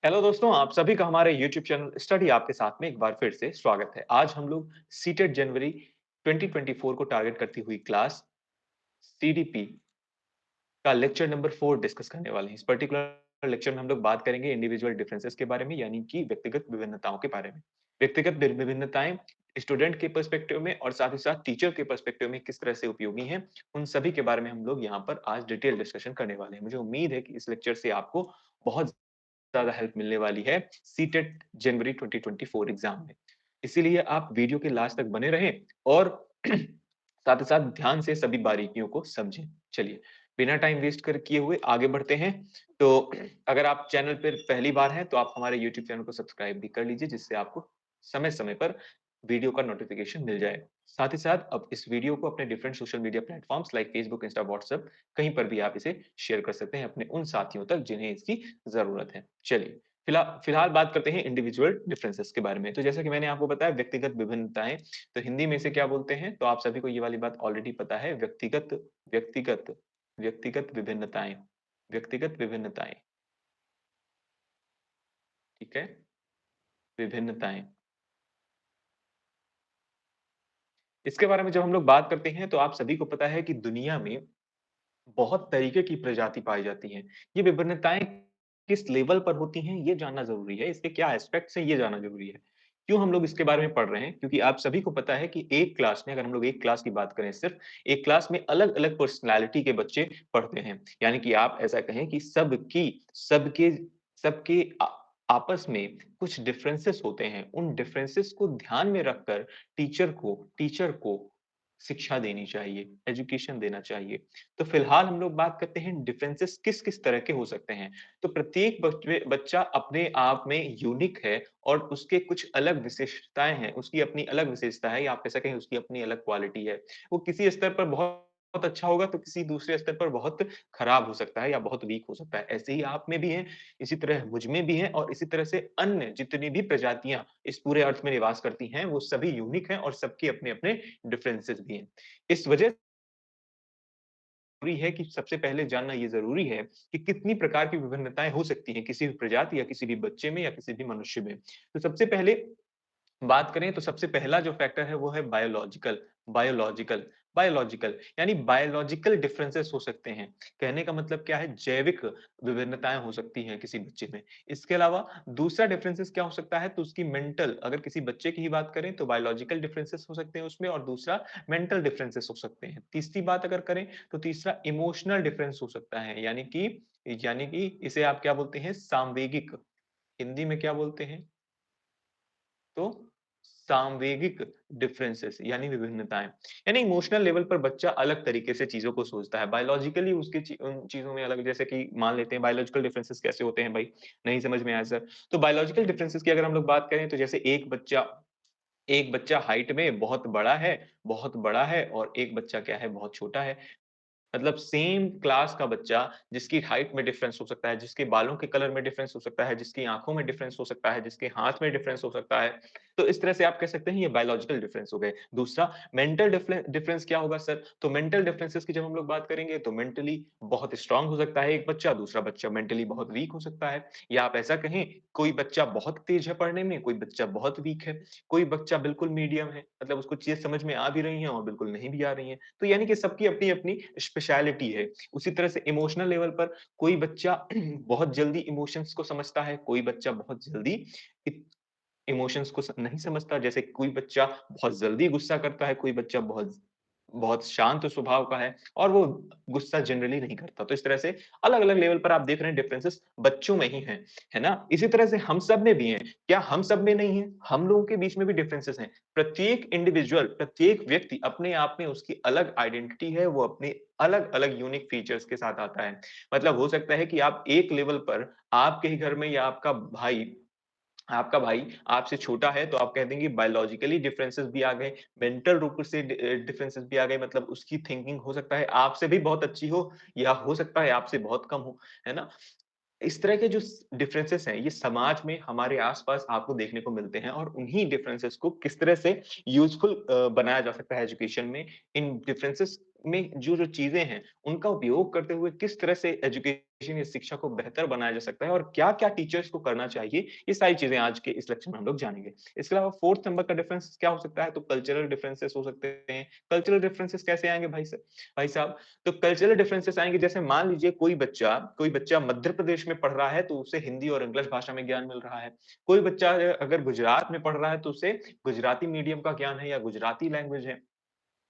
Hello दोस्तों, आप सभी का हमारे यूट्यूब चैनल स्टडी आपके साथ में एक बार फिर से स्वागत है। आज हम लोग सीटेट जनवरी 2024 को टारगेट करती हुई क्लास सीडीपी का लेक्चर नंबर 4 डिस्कस करने वाले हैं। इस पर्टिकुलर लेक्चर में हम लोग बात करेंगे इंडिविजुअल डिफरेंसेस के बारे में, यानी कि व्यक्तिगत विभिन्नताओं के बारे में। व्यक्तिगत विभिन्नताएं स्टूडेंट के पर्सपेक्टिव में और साथ ही साथ टीचर के पर्सपेक्टिव में किस तरह से उपयोगी हैं, उन सभी के बारे में हम लोग यहाँ पर आज डिटेल डिस्कशन करने वाले हैं। मुझे उम्मीद है कि इस लेक्चर से आपको बहुत ज़्यादा हेल्प मिलने वाली है सीटेट जनवरी 2024 एग्जाम में। इसीलिए आप वीडियो के लास्ट तक बने रहें और साथ ही साथ ध्यान से सभी बारीकियों को समझें। चलिए, बिना टाइम वेस्ट कर किए हुए आगे बढ़ते हैं। तो अगर आप चैनल पर पहली बार हैं तो आप हमारे यूट्यूब चैनल को सब्सक्राइब भी कर लीजिए, जिससे आपको समय-समय पर वीडियो का नोटिफिकेशन मिल जाए। साथ ही साथ अब इस वीडियो को अपने different social media platforms like Facebook, Insta, WhatsApp कहीं पर भी आप इसे शेयर कर सकते हैं अपने उन साथियों तक जिन्हें इसकी ज़रूरत है। चलिए, फिलहाल बात करते हैं इंडिविजुअल डिफरेंसेस के बारे में। तो जैसा कि मैंने आपको बताया व्यक्तिगत विभिन्नताएँ, तो हिंदी में इसे क्या बोलते हैं? तो आप सभी को ये वाली बात ऑलरेडी पता है, व्यक्तिगत व्यक्तिगत विभिन्नताएँ व्यक्तिगत विभिन्नताएँ, ठीक है? विभिन्नताएँ। इसके बारे में जब हम लोग बात करते हैं तो आप सभी को पता है कि दुनिया में बहुत तरीके की प्रजाति पाई जाती हैं। ये विभिन्नताएँ किस लेवल पर होती हैं, ये जानना ज़रूरी है। इसके क्या एस्पेक्ट्स हैं, ये जानना ज़रूरी है। क्यों हम लोग इसके बारे में पढ़ रहे हैं? क्योंकि आप सभी को पता है कि एक क्लास में, अगर हम लोग एक क्लास की बात करें सिर्फ़, एक क्लास में अलग-अलग पर्सनैलिटी के बच्चे पढ़ते हैं। यानी कि आप ऐसा कहें कि सबके सबके आपस में कुछ डिफरेंसेस होते हैं। उन डिफरेंसेस को ध्यान में रखकर टीचर को शिक्षा देनी चाहिए, एजुकेशन देना चाहिए। तो फिलहाल हम लोग बात करते हैं डिफरेंसेस किस-किस तरह के हो सकते हैं। तो प्रत्येक बच्चा अपने आप में यूनिक है और उसके कुछ अलग विशिष्टताएँ हैं, उसकी अपनी अलग विशेषता है या आप ऐसा कहें उसकी अपनी अलग क्वालिटी है। वो किसी स्तर पर बहुत अच्छा होगा तो किसी दूसरे स्तर पर बहुत खराब हो सकता है या बहुत वीक हो सकता है। ऐसे ही आप में भी हैं, इसी तरह मुझ में भी हैं और इसी तरह से अन्य जितनी भी प्रजातियाँ इस पूरे अर्थ में निवास करती हैं, वो सभी यूनिक हैं और सबके अपने-अपने डिफरेंसेस भी हैं। इस वजह ज़रूरी है कि सबसे पहले जानना ये ज़रूरी है कि कितनी प्रकार की विभिन्नताएँ हो सकती हैं किसी भी प्रजाति या किसी भी बच्चे में या किसी भी मनुष्य में। तो सबसे पहले बात करें तो सबसे पहला जो फैक्टर है वो है बायोलॉजिकल बायोलॉजिकल यानी बायोलॉजिकल डिफरेंसेस हो सकते हैं। कहने का मतलब क्या है, जैविक विभिन्नताएँ हो सकती हैं किसी बच्चे में। इसके अलावा दूसरा डिफरेंसेस क्या हो सकता है, तो उसकी मेंटल, अगर किसी बच्चे की ही बात करें तो बायोलॉजिकल डिफरेंसेस हो सकते हैं उसमें और दूसरा मेंटल डिफरेंसेस हो सकते हैं। तीसरी बात अगर करें तो तीसरा इमोशनल डिफरेंस हो सकता है, यानी कि इसे आप क्या बोलते हैं, सामवेगिक। हिंदी में क्या बोलते हैं? तो सांवेगिक डिफरेंसेस यानी विभिन्नताएँ। यानी इमोशनल लेवल पर बच्चा अलग तरीके से चीज़ों को सोचता है। बायोलॉजिकली उसकी उन चीज़ों में अलग, जैसे कि मान लेते हैं बायोलॉजिकल डिफरेंसेस कैसे होते हैं भाई? नहीं समझ में आया सर। तो बायोलॉजिकल डिफरेंसेस की अगर हम लोग बात करें तो जैसे एक बच्चा हाइट में बहुत बड़ा है और एक बच्चा क्या है, बहुत छोटा है। मतलब सेम क्लास का बच्चा जिसकी हाइट में डिफरेंस हो सकता है, जिसके बालों के कलर में डिफरेंस हो सकता है, जिसकी आँखों में डिफरेंस हो सकता है, जिसके हाथ में डिफरेंस हो सकता है। तो इस तरह से आप कह सकते हैं ये बायोलॉजिकल डिफरेंस हो गए। दूसरा मेंटल डिफरेंस क्या होगा सर? तो मेंटल डिफरेंसेस की जब हम लोग बात करेंगे तो मेंटली बहुत स्ट्रॉन्ग हो सकता है एक बच्चा, दूसरा बच्चा मेंटली बहुत वीक हो सकता है। या आप ऐसा कहें, कोई बच्चा बहुत तेज है पढ़ने में, कोई बच्चा बहुत वीक है, कोई बच्चा बिल्कुल मीडियम है, मतलब उसको चीज़ें समझ में आ भी रही हैं और बिल्कुल नहीं भी आ रही हैं। तो यानी कि सबकी अपनी-अपनी स्पेशलिटी है। उसी तरह से इमोशनल लेवल पर कोई बच्चा बहुत जल्दी इमोशंस को समझता है, कोई बच्चा बहुत जल्दी इ इमोशंस को नहीं समझता। जैसे कोई बच्चा बहुत जल्दी गुस्सा करता है, कोई बच्चा बहुत बहुत शांत स्वभाव का है और वो गुस्सा जनरली नहीं करता। तो इस तरह से अलग-अलग लेवल पर आप देख रहे हैं डिफरेंसेस बच्चों में ही हैं, है ना? इसी तरह से हम सब में भी हैं। क्या हम सब में नहीं है? हम लोगों के बीच में भी डिफरेंसेस हैं। प्रत्येक व्यक्ति अपने आप में उसकी अलग आइडेंटिटी है, वो अपने अलग-अलग यूनिक फीचर्स के साथ आता है। मतलब हो सकता है कि आप एक लेवल पर आपके ही घर में या आपका भाई आपसे छोटा है तो आप कह देंगे बायोलॉजिकली डिफरेंसेस भी आ गए, मेंटल रूप से डिफरेंसेस भी आ गए, मतलब उसकी थिंकिंग हो सकता है आपसे भी बहुत अच्छी हो या हो सकता है आपसे बहुत कम हो, है ना? इस तरह के जो डिफरेंसेस हैं, ये समाज में हमारे आस-पास आपको देखने को मिलते हैं और उन्हीं डिफरेंसेस को किस तरह से यूज़फुल बनाया जा सकता है एजुकेशन में, इन डिफरेंसेस में जो-जो चीज़ें हैं, उनका उपयोग करते हुए किस तरह से एजुकेशन या शिक्षा को बेहतर बनाया जा सकता है और क्या-क्या टीचर्स को करना चाहिए, ये सारी चीज़ें आज के इस लेक्चर में हम लोग जानेंगे। इसके अलावा 4th नंबर का डिफरेंस क्या हो सकता है? तो कल्चरल डिफरेंसेस हो सकते हैं। कल्चरल डिफरेंसेस कैसे आएँगे भाई साहब? तो कल्चरल डिफरेंसेस आएँगे जैसे मान लीजिए कोई बच्चा मध्य प्रदेश में पढ़ रहा है, तो उसे हिंदी और इंग्लिश भाषा में ज्ञान मिल रहा है। कोई बच्चा अगर गुजरात में पढ़ रहा है, तो उसे गुजराती मीडियम का ज्ञान है या गुजराती लैंग्वेज है।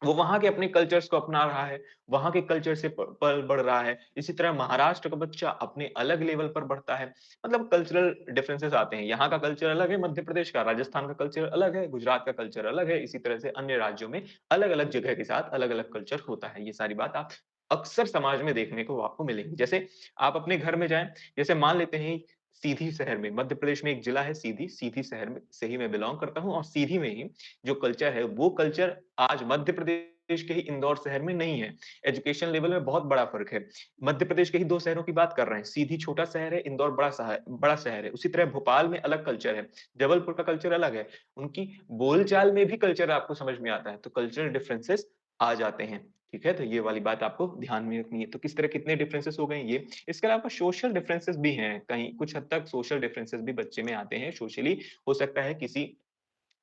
वो वहाँ के अपने कल्चर्स को अपना रहा है, वहाँ के कल्चर से प पल बढ़ रहा है। इसी तरह महाराष्ट्र का बच्चा अपने अलग लेवल पर बढ़ता है। मतलब कल्चरल डिफरेंसेस आते हैं। यहाँ का कल्चर अलग है मध्य प्रदेश का, राजस्थान का कल्चर अलग है, गुजरात का कल्चर अलग है। इसी तरह से अन्य राज्यों में अलग-अलग जगह के साथ अलग-अलग कल्चर होता है। ये सारी बात आप अक्सर समाज में देखने को आपको मिलेंगी। जैसे आप अपने घर में जाएँ, जैसे मान लेते हैं सीधी शहर में, मध्य प्रदेश में एक जिला है सीधी, सीधी शहर में से ही मैं बिलॉन्ग करता हूँ और सीधी में ही जो कल्चर है, वो कल्चर आज मध्य प्रदेश के ही इंदौर शहर में नहीं है। एजुकेशन लेवल में बहुत बड़ा फ़र्क है। मध्य प्रदेश के ही 2 शहरों की बात कर रहे हैं। सीधी छोटा शहर है, इंदौर बड़ा शहर है। उसी तरह भोपाल में अलग कल्चर है, जबलपुर का कल्चर अलग है। उनकी बोलचाल में भी कल्चर आपको समझ में आता है, तो कल्चरल डिफरेंसेस आ जाते हैं। ठीक है? तो ये वाली बात आपको ध्यान में रखनी है। तो किस तरह कितने डिफरेंसेस हो गए ये। इसके अलावा सोशल डिफरेंसेस भी हैं, कहीं कुछ हद तक सोशल डिफरेंसेस भी बच्चे में आते हैं। सोशली हो सकता है किसी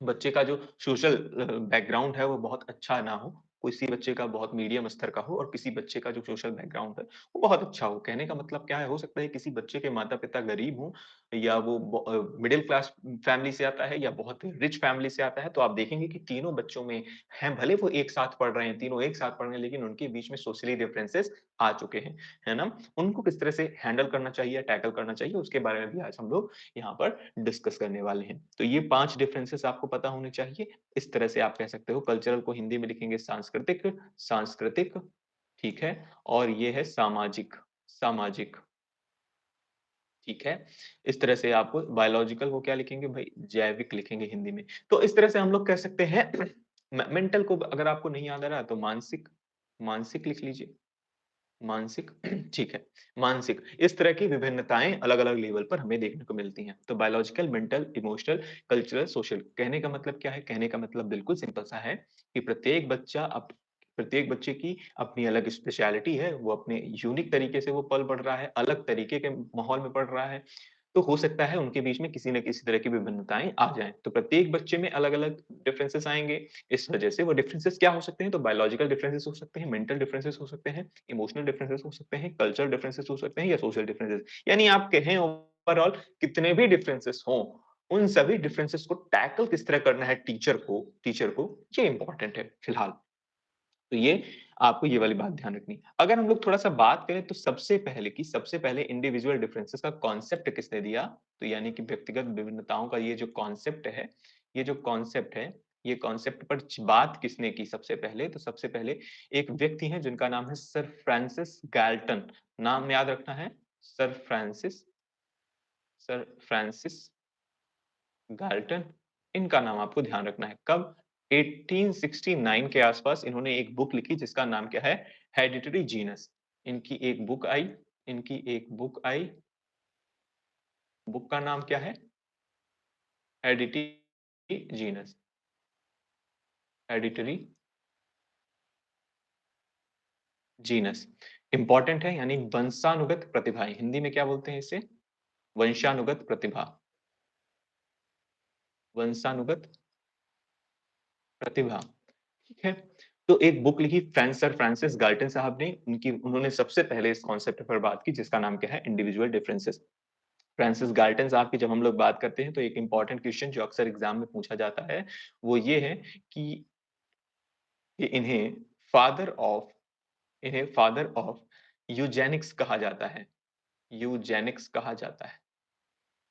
बच्चे का जो सोशल बैकग्राउंड है वो बहुत अच्छा ना हो, किसी बच्चे का बहुत मीडियम स्तर का हो और किसी बच्चे का जो सोशल बैकग्राउंड है, वो बहुत अच्छा हो। कहने का मतलब क्या है, हो सकता है किसी बच्चे के माता-पिता गरीब हों या वो मिडल क्लास फैमिली से आता है या बहुत रिच फैमिली से आता है, तो आप देखेंगे कि तीनों बच्चों में हैं, भले वो एक साथ पढ़ रहे हैं, तीनों एक साथ पढ़ रहे हैं, लेकिन उनके बीच में सोशली डिफरेंसेस आ चुके हैं, है ना? उनको किस तरह से हैंडल करना चाहिए, टैकल करना चाहिए, उसके बारे में भी आज हम लोग यहाँ पर डिस्कस करने वाले हैं। तो ये 5 डिफरेंसेस आपको पता होने चाहिए। इस तरह से आप कह सकते हो कल्चरल को हिंदी में लिखेंगे सांस्कृतिक, सांस्कृतिक, ठीक है? और ये है सामाजिक, सामाजिक, ठीक है? इस तरह से आप बायोलॉजिकल को क्या लिखेंगे भई? जैविक लिखेंगे हिंदी में। तो इस तरह से हम लोग कह सकते हैं मेंटल को अगर आपको नहीं याद आ रहा है तो मानसिक, मानसिक लिख लीजिए। मानसिक ठीक है, मानसिक। इस तरह की विभिन्नताएँ अलग-अलग लेवल पर हमें देखने को मिलती हैं। तो biological, mental, emotional, cultural, social कहने का मतलब क्या है? कहने का मतलब बिल्कुल सिंपल सा है कि प्रत्येक बच्चे की अपनी अलग स्पेशलिटी है, वो अपने यूनिक तरीके से वो पल बढ़ रहा है, अलग तरीके के माहौल में पढ़ रहा है। तो हो सकता है उनके बीच में किसी न किसी तरह की विभिन्नताएँ आ जाएँ। तो प्रत्येक बच्चे में अलग-अलग डिफरेंसेस आएँगे। इस वजह से वो डिफरेंसेस क्या हो सकते हैं? तो बायोलॉजिकल डिफरेंसेस हो सकते हैं, मेंटल डिफरेंसेस हो सकते हैं, इमोशनल डिफरेंसेस हो सकते हैं, कल्चरल डिफरेंसेस हो सकते हैं या सोशल डिफरेंसेस। यानी आप कहें ओवरऑल कितने भी डिफरेंसेस हों, उन सभी डिफरेंसेस को टैकल किस तरह करना है टीचर को, ये इम्पोर्टेंट है फिलहाल। तो ये आपको ये वाली बात ध्यान रखनी है। अगर हम लोग थोड़ा-सा बात करें तो सबसे पहले इंडिविजुअल डिफरेंसेस का कॉन्सेप्ट किसने दिया? तो यानी कि व्यक्तिगत विभिन्नताओं का ये जो कॉन्सेप्ट है, ये जो कॉन्सेप्ट है, ये कॉन्सेप्ट पर बात किसने की सबसे पहले? तो सबसे पहले एक व्यक्ति हैं जिनका नाम है सर फ्रांसिस गाल्टन। नाम याद रखना है सर फ्रांसिस गाल्टन, इनका नाम आपको ध्यान रखना है। कब? 1869 के आसपास इन्होंने एक बुक लिखी जिसका नाम क्या है? Hereditary genus. इनकी एक बुक आई इनकी एक बुक आई, बुक का नाम क्या है? Hereditary genus, hereditary genus. Important है यानी वंशानुगत प्रतिभाएँ। हिंदी में क्या बोलते हैं इसे? वंशानुगत प्रतिभा, वंशानुगत प्रतिभा। ठीक है? तो एक बुक लिखी सर फ्रांसिस गाल्टन साहब ने, उनकी उन्होंने सबसे पहले इस कॉन्सेप्ट पर बात की जिसका नाम क्या है? Individual differences. फ्रांसिस गाल्टन साहब की जब हम लोग बात करते हैं तो एक इम्पोर्टेंट क्वेश्चन जो अक्सर एग्ज़ाम में पूछा जाता है, वो ये है कि कि इन्हें फादर ऑफ इन्हें फादर ऑफ यूजेनिक्स कहा जाता है। यूजेनिक्स कहा जाता है।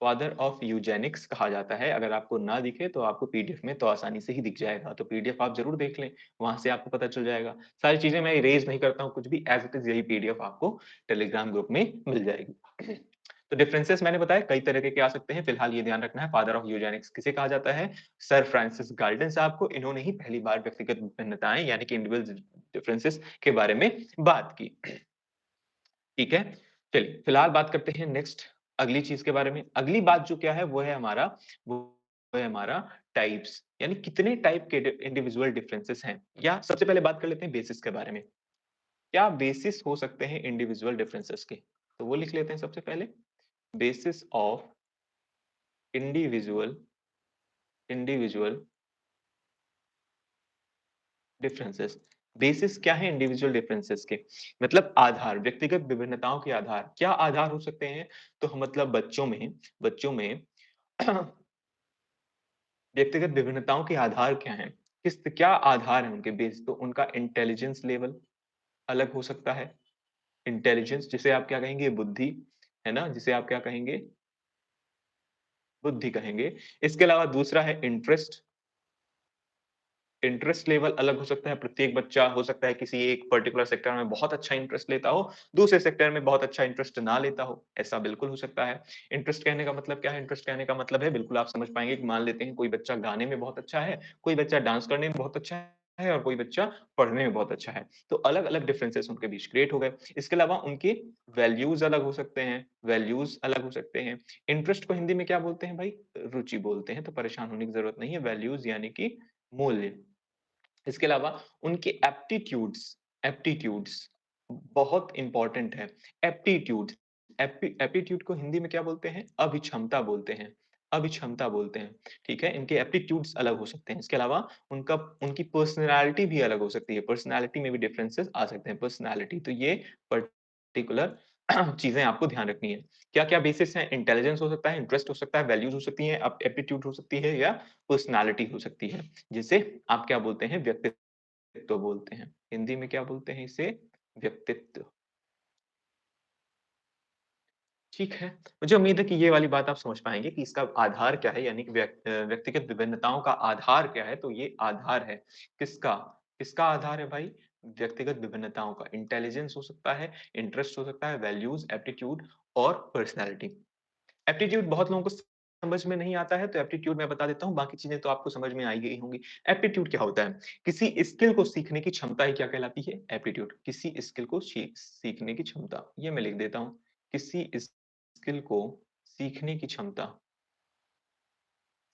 फादर ऑफ यूजेनिक्स कहा जाता है। अगर आपको ना दिखे तो आपको पीडीएफ में तो आसानी से ही दिख जाएगा। तो पीडीएफ आप ज़रूर देख लें, वहाँ से आपको पता चल जाएगा। सारी चीज़ें मैं इरेज़ नहीं करता हूँ कुछ भी, एज़ इट इज़ यही पीडीएफ आपको टेलीग्राम ग्रुप में मिल जाएगी। तो डिफरेंसेस मैंने बताया कई तरह के आ सकते हैं। फिलहाल ये ध्यान रखना है फादर ऑफ यूजेनिक्स किसे कहा जाता है? सर फ्रांसिस गाल्टन साहब को। इन्होंने ही पहली बार व्यक्तिगत भिन्नताएँ यानी कि इंडिविजुअल डिफरेंसेस के बारे में बात की। ठीक है? चलिए, फिलहाल बात करते हैं नेक्स्ट अगली चीज़ के बारे में। अगली बात जो क्या है वो है हमारा टाइप्स यानी कितने टाइप के इंडिविजुअल डिफरेंसेस हैं या सबसे पहले बात कर लेते हैं बेसिस के बारे में। क्या बेसिस हो सकते हैं इंडिविजुअल डिफरेंसेस के? तो वो लिख लेते हैं सबसे पहले, basis of individual individual differences. Basis क्या है इंडिविजुअल डिफरेंसेस के? मतलब आधार, व्यक्तिगत विभिन्नताओं के आधार। क्या आधार हो सकते हैं? तो मतलब बच्चों में व्यक्तिगत विभिन्नताओं के आधार क्या हैं? क्या आधार है उनके बेस? तो उनका इंटेलिजेंस लेवल अलग हो सकता है। इंटेलिजेंस जिसे आप क्या कहेंगे? बुद्धि, है ना? जिसे आप क्या कहेंगे? बुद्धि कहेंगे। इसके अलावा दूसरा है इंटरेस्ट। इंटरेस्ट लेवल अलग हो सकता है, प्रत्येक बच्चा हो सकता है किसी एक पर्टिकुलर सेक्टर में बहुत अच्छा इंटरेस्ट लेता हो, दूसरे सेक्टर में बहुत अच्छा इंटरेस्ट ना लेता हो, ऐसा बिल्कुल हो सकता है। इंटरेस्ट कहने का मतलब क्या है? इंटरेस्ट कहने का मतलब है बिल्कुल आप समझ पाएँगे कि मान लेते हैं कोई बच्चा गाने में बहुत अच्छा है, कोई बच्चा डांस करने में बहुत अच्छा है और कोई बच्चा पढ़ने में बहुत अच्छा है। तो अलग-अलग डिफरेंसेस उनके बीच क्रिएट हो गए। इसके अलावा उनके वैल्यूज़ अलग हो सकते हैं, वैल्यूज़ अलग हो सकते हैं। इंटरेस्ट को हिंदी में क्या बोलते हैं भाई? रुचि बोलते हैं, तो परेशान होने की ज़रूरत नहीं है। वैल्यूज़ यानी कि मूल्य। इसके अलावा उनके एप्टीट्यूड्स एप्टीट्यूड्स बहुत इंपॉर्टेंट है। एप्टीट्यूड एप्टीट्यूड को हिंदी में क्या बोलते हैं? अभिक्षमता बोलते हैं। अभिक्षमता बोलते हैं, ठीक है? इनके एप्टीट्यूड्स अलग हो सकते हैं। इसके अलावा उनका उनकी पर्सनैलिटी भी अलग हो सकती है। पर्सनैलिटी में भी डिफरेंसेस आ सकते हैं। पर्सनैलिटी तो ये पर्टिकुलर चीज़ें आपको ध्यान रखनी है। क्या-क्या बेसिस हैं? इंटेलिजेंस हो सकता है, इंटरेस्ट हो सकता है, वैल्यूज़ हो सकती हैं, एप्टीट्यूड हो सकती है या पर्सनैलिटी हो सकती है। जिसे आप क्या बोलते हैं? व्यक्तित्व बोलते हैं। हिंदी में क्या बोलते हैं इसे? व्यक्तित्व। ठीक है। मुझे उम्मीद है कि ये वाली बात आप समझ पाएँगे कि इसका आधार क्या है, यानी कि व्यक्तिगत विभिन्नताओं का आधार क्या है? तो ये आधार है किसका? किसका आधार है भाई? व्यक्तिगत विभिन्नताओं का। इंटेलिजेंस हो सकता है, इंटरेस्ट हो सकता है, वैल्यूज़, एप्टीट्यूड और पर्सनैलिटी। एप्टीट्यूड बहुत लोगों को समझ में नहीं आता है, तो एप्टीट्यूड मैं बता देता हूँ, बाकी चीज़ें तो आपको समझ में आ ही गई होंगी। एप्टीट्यूड क्या होता है? किसी स्किल को सीखने की क्षमता ही क्या कहलाती है? एप्टीट्यूड। किसी स्किल को सीखने की क्षमता, ये मैं लिख देता हूँ। किसी स्किल को सीखने की क्षमता,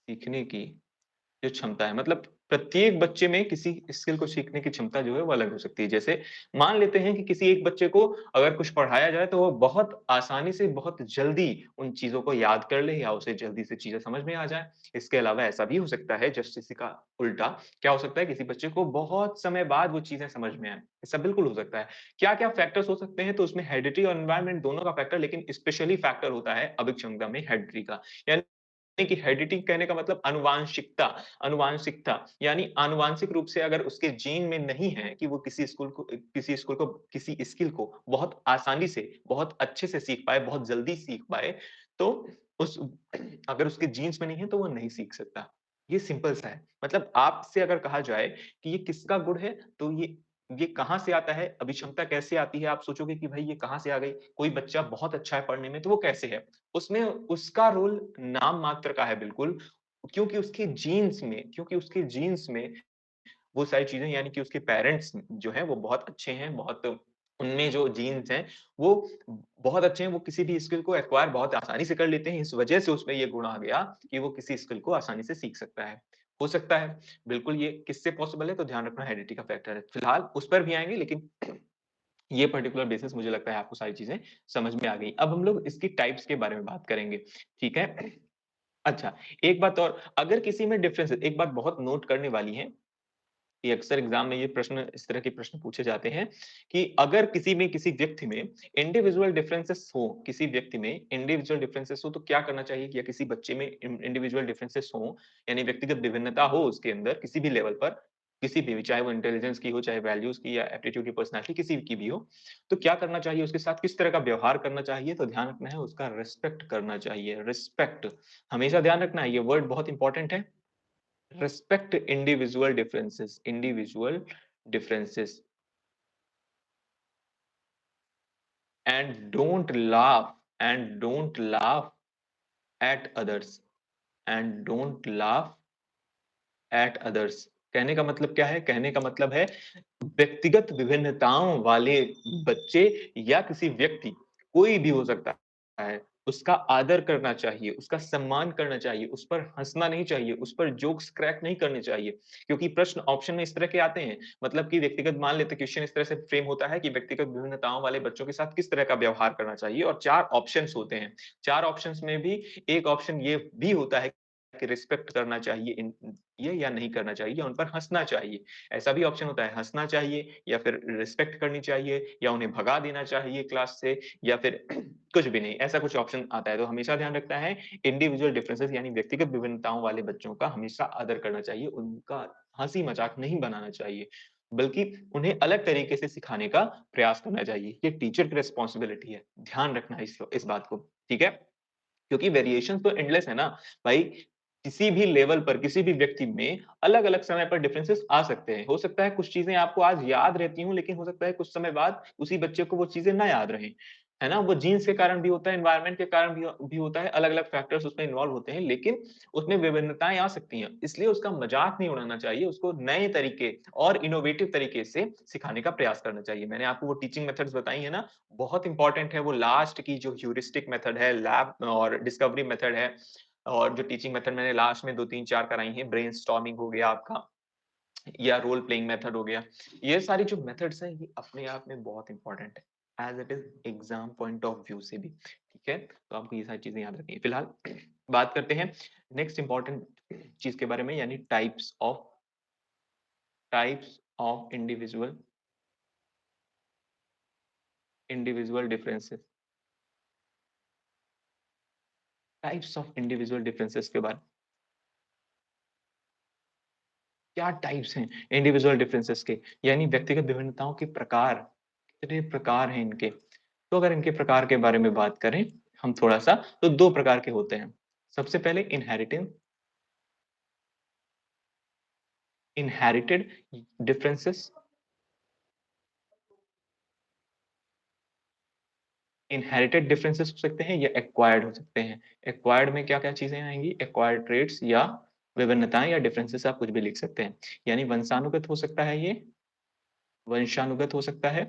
सीखने की जो क्षमता है, मतलब प्रत्येक बच्चे में किसी स्किल को सीखने की क्षमता जो है वो अलग हो सकती है। जैसे मान लेते हैं कि किसी एक बच्चे को अगर कुछ पढ़ाया जाए तो वो बहुत आसानी से, बहुत जल्दी उन चीज़ों को याद कर ले या उसे जल्दी से चीज़ें समझ में आ जाए। इसके अलावा ऐसा भी हो सकता है जस्ट इसी का उल्टा, क्या हो सकता है किसी बच्चे को बहुत समय बाद वो चीज़ें समझ में आएँ। ऐसा बिल्कुल हो सकता है। क्या-क्या फैक्टर्स हो सकते हैं? तो उसमें हेरिडिटी और एनवायरनमेंट दोनों का फैक्टर, लेकिन स्पेशली फैक्टर होता है अभिक्षमता में हेरिडिटी का। यानी कि हेरिडिटी कहने का मतलब आनुवांशिकता, आनुवांशिकता यानी आनुवांशिक रूप से अगर उसके जीन में नहीं है कि वो किसी स्किल को बहुत आसानी से, बहुत अच्छे से सीख पाए, बहुत जल्दी सीख पाए, तो उस अगर उसके जीन्स में नहीं है तो वो नहीं सीख सकता। ये सिंपल सा है। मतलब आपसे अगर कहा जाए कि ये किसका गुण है, तो ये कहाँ से आता है, अभिक्षमता कैसे आती है? आप सोचोगे कि भाई ये कहाँ से आ गई? कोई बच्चा बहुत अच्छा है पढ़ने में तो वो कैसे है? उसमें उसका रोल नाम मात्र का है बिल्कुल, क्योंकि उसके जीन्स में वो सारी चीज़ें, यानी कि उसके पेरेंट्स जो हैं वो बहुत अच्छे हैं, बहुत उनमें जो जीन्स हैं वो बहुत अच्छे हैं, वो किसी भी स्किल को एक्वायर बहुत आसानी से कर लेते हैं, इस वजह से उसमें ये गुण आ गया कि वो किसी स्किल को आसानी से सीख सकता है। हो सकता है, बिल्कुल ये किससे पॉसिबल है? तो ध्यान रखना हेरिडिटी का फैक्टर है। फिलहाल उस पर भी आएँगे, लेकिन ये पर्टिकुलर बेसिस मुझे लगता है आपको सारी चीज़ें समझ में आ गई। अब हम लोग इसकी टाइप्स के बारे में बात करेंगे, ठीक है? अच्छा, एक बात और, अगर किसी में डिफरेंस है, एक बात बहुत नोट करने वाली है कि अक्सर एग्ज़ाम में ये प्रश्न, इस तरह के प्रश्न पूछे जाते हैं कि अगर किसी व्यक्ति में इंडिविजुअल डिफरेंसेस हो, किसी व्यक्ति में इंडिविजुअल डिफरेंसेस हो तो क्या करना चाहिए? या किसी बच्चे में इंडिविजुअल डिफरेंसेस हो, यानी व्यक्तिगत विभिन्नता हो उसके अंदर किसी भी लेवल पर, किसी भी, चाहे वो इंटेलिजेंस की हो, चाहे वैल्यूज़ की या एप्टीट्यूड की, पर्सनैलिटी किसी की भी हो, तो क्या करना चाहिए? उसके साथ किस तरह का व्यवहार करना चाहिए? तो ध्यान रखना है, उसका रिस्पेक्ट करना चाहिए। रिस्पेक्ट, हमेशा ध्यान रखना है, ये वर्ड बहुत इंपॉर्टेंट है। Respect individual differences and don't laugh at others and don't laugh at others। कहने का मतलब क्या है? कहने का मतलब है व्यक्तिगत विभिन्नताओं वाले बच्चे या किसी व्यक्ति, कोई भी हो सकता है, उसका आदर करना चाहिए, उसका सम्मान करना चाहिए, उस पर हँसना नहीं चाहिए, उस पर जोक्स क्रैक नहीं करने चाहिए। क्योंकि प्रश्न ऑप्शन में इस तरह के आते हैं, मतलब कि व्यक्तिगत मान लेते हैं क्वेश्चन इस तरह से फ्रेम होता है कि व्यक्तिगत विभिन्नताओं वाले बच्चों के साथ किस तरह का व्यवहार करना चाहिए और 4 ऑप्शंस होते हैं। 4 ऑप्शंस में भी एक ऑप्शन ये भी होता है कि रिस्पेक्ट करना चाहिए इन ये या नहीं करना चाहिए या उन पर हँसना चाहिए। ऐसा भी ऑप्शन होता है हँसना चाहिए या फिर रिस्पेक्ट करनी चाहिए या उन्हें भगा देना चाहिए क्लास से या फिर कुछ भी नहीं, ऐसा कुछ ऑप्शन आता है। तो हमेशा ध्यान रखना है इंडिविजुअल डिफरेंसेस यानी व्यक्तिगत विभिन्नताओं वाले बच्चों का हमेशा आदर करना चाहिए, उनका हँसी-मज़ाक नहीं बनाना चाहिए, बल्कि उन्हें अलग तरीके से सिखाने का प्रयास करना चाहिए। ये टीचर की रिस्पॉन्सिबिलिटी है, ध्यान रखना है इस बात को, ठीक है? क्योंकि वेरिएशंस तो एंडलेस है ना, भाई किसी भी लेवल पर, किसी भी व्यक्ति में अलग-अलग समय पर डिफरेंसेस आ सकते हैं। हो सकता है कुछ चीज़ें आपको आज याद रहती हों, लेकिन हो सकता है कुछ समय बाद उसी बच्चे को वो चीज़ें ना याद रहें, है ना? वो जीन्स के कारण भी होता है, एनवायरनमेंट के कारण भी होता है, अलग-अलग फैक्टर्स उसमें इन्वॉल्व होते हैं, लेकिन उसमें विभिन्नताएँ आ सकती हैं। इसलिए उसका मज़ाक नहीं उड़ाना चाहिए, उसको नए तरीके और इनोवेटिव तरीके से सिखाने का प्रयास करना चाहिए। मैंने आपको वो टीचिंग मेथड्स बताई हैं ना, बहुत इम्पोर्टेंट है वो लास्ट की जो ह्यूरिस्टिक मेथड है, लैब और डिस्कवरी मेथड है और जो टीचिंग मेथड मैंने लास्ट में 2, 3, 4 कराई हैं, ब्रेनस्टॉर्मिंग हो गया आपका या रोल प्लेइंग मेथड हो गया। ये सारी जो मेथड्स हैं, ये अपने आप में बहुत इम्पोर्टेंट है, as it is exam point of view से भी, ठीक है? तो आपको ये सारी चीज़ें याद रखनी है। फिलहाल बात करते हैं नेक्स्ट इम्पोर्टेंट चीज़ के बारे में यानी types of individual differences types of individual differences के बारे में क्या टाइप्स हैं इंडिविजुअल डिफरेंसेस के? यानी व्यक्तिगत विभिन्नताओं के प्रकार, कितने प्रकार हैं इनके? तो अगर इनके प्रकार के बारे में बात करें हम थोड़ा-सा तो 2 प्रकार के होते हैं। सबसे पहले इनहेरिटेड डिफरेंसेस इनहेरिटेड डिफरेंसेस हो सकते हैं या एक्वायर्ड हो सकते हैं। एक्वायर्ड में क्या-क्या चीज़ें आएँगी? एक्वायर्ड ट्रेट्स या विभिन्नताएँ या डिफरेंसेस आप कुछ भी लिख सकते हैं। यानी वंशानुगत हो सकता है ये, वंशानुगत हो सकता है,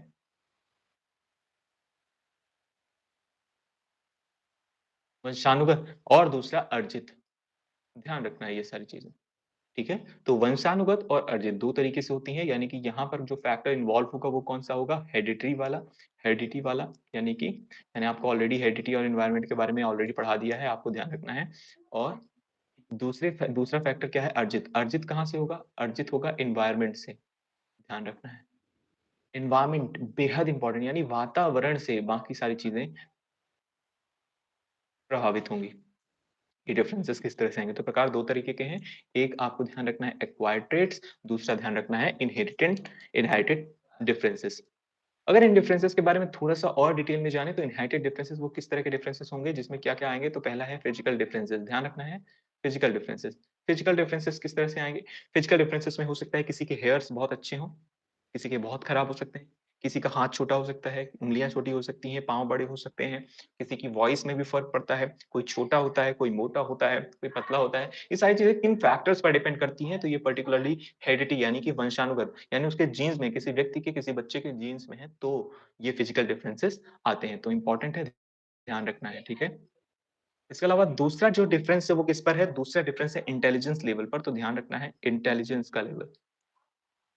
वंशानुगत और दूसरा अर्जित। ध्यान रखना है ये सारी चीज़ें। ठीक है? तो वंशानुगत और अर्जित 2 तरीके से होती हैं, यानी कि यहाँ पर जो फैक्टर इन्वॉल्व होगा वो कौन-सा होगा? हेरिडिटी वाला यानी कि मैंने आपको ऑलरेडी हेरिडिटी और एनवायरनमेंट के बारे में ऑलरेडी पढ़ा दिया है, आपको ध्यान रखना है। और दूसरा फैक्टर क्या है? अर्जित। अर्जित कहाँ से होगा? अर्जित होगा एनवायरनमेंट से, ध्यान रखना है। एनवायरनमेंट बेहद इम्पोर्टेंट यानी वातावरण से बाकी सारी चीज़ें प्रभावित होंगी। ये डिफरेंसेस किस तरह से आएँगे? तो प्रकार 2 तरीके के हैं। एक आपको ध्यान रखना है एक्वायर्ड ट्रेट्स, दूसरा ध्यान रखना है इनहेरिटेड डिफरेंसेस। अगर इन डिफरेंसेस के बारे में थोड़ा-सा और डिटेल में जानें तो इनहेरिटेड डिफरेंसेस वो किस तरह के डिफरेंसेस होंगे जिसमें क्या-क्या आएँगे? तो पहला है फिजिकल डिफरेंसेस, ध्यान रखना है फिजिकल डिफरेंसेस। फिजिकल डिफरेंसेस किस तरह से आएँगे? फिजिकल डिफरेंसेस में हो सकता है किसी के हेयर्स बहुत अच्छे हों, किसी के बहुत खराब हो सकते हैं, किसी का हाथ छोटा हो सकता है, उँगलियाँ छोटी हो सकती हैं, पाँव बड़े हो सकते हैं, किसी की वॉइस में भी फ़र्क पड़ता है, कोई छोटा होता है, कोई मोटा होता है, कोई पतला होता है। ये सारी चीज़ें किन फैक्टर्स पर डिपेंड करती हैं, तो ये पर्टिकुलरली हेरिडिटी यानी कि वंशानुगत यानी उसके जीन्स में किसी व्यक्ति के, किसी बच्चे के जीन्स में है, तो ये फिजिकल डिफरेंसेस आते हैं। तो इम्पोर्टेंट है, ध्यान रखना है, ठीक है? इसके अलावा दूसरा जो डिफरेंस है वो किस पर है? दूसरा डिफरेंस है इंटेलिजेंस लेवल पर, तो ध्यान रखना है इंटेलिजेंस का लेवल।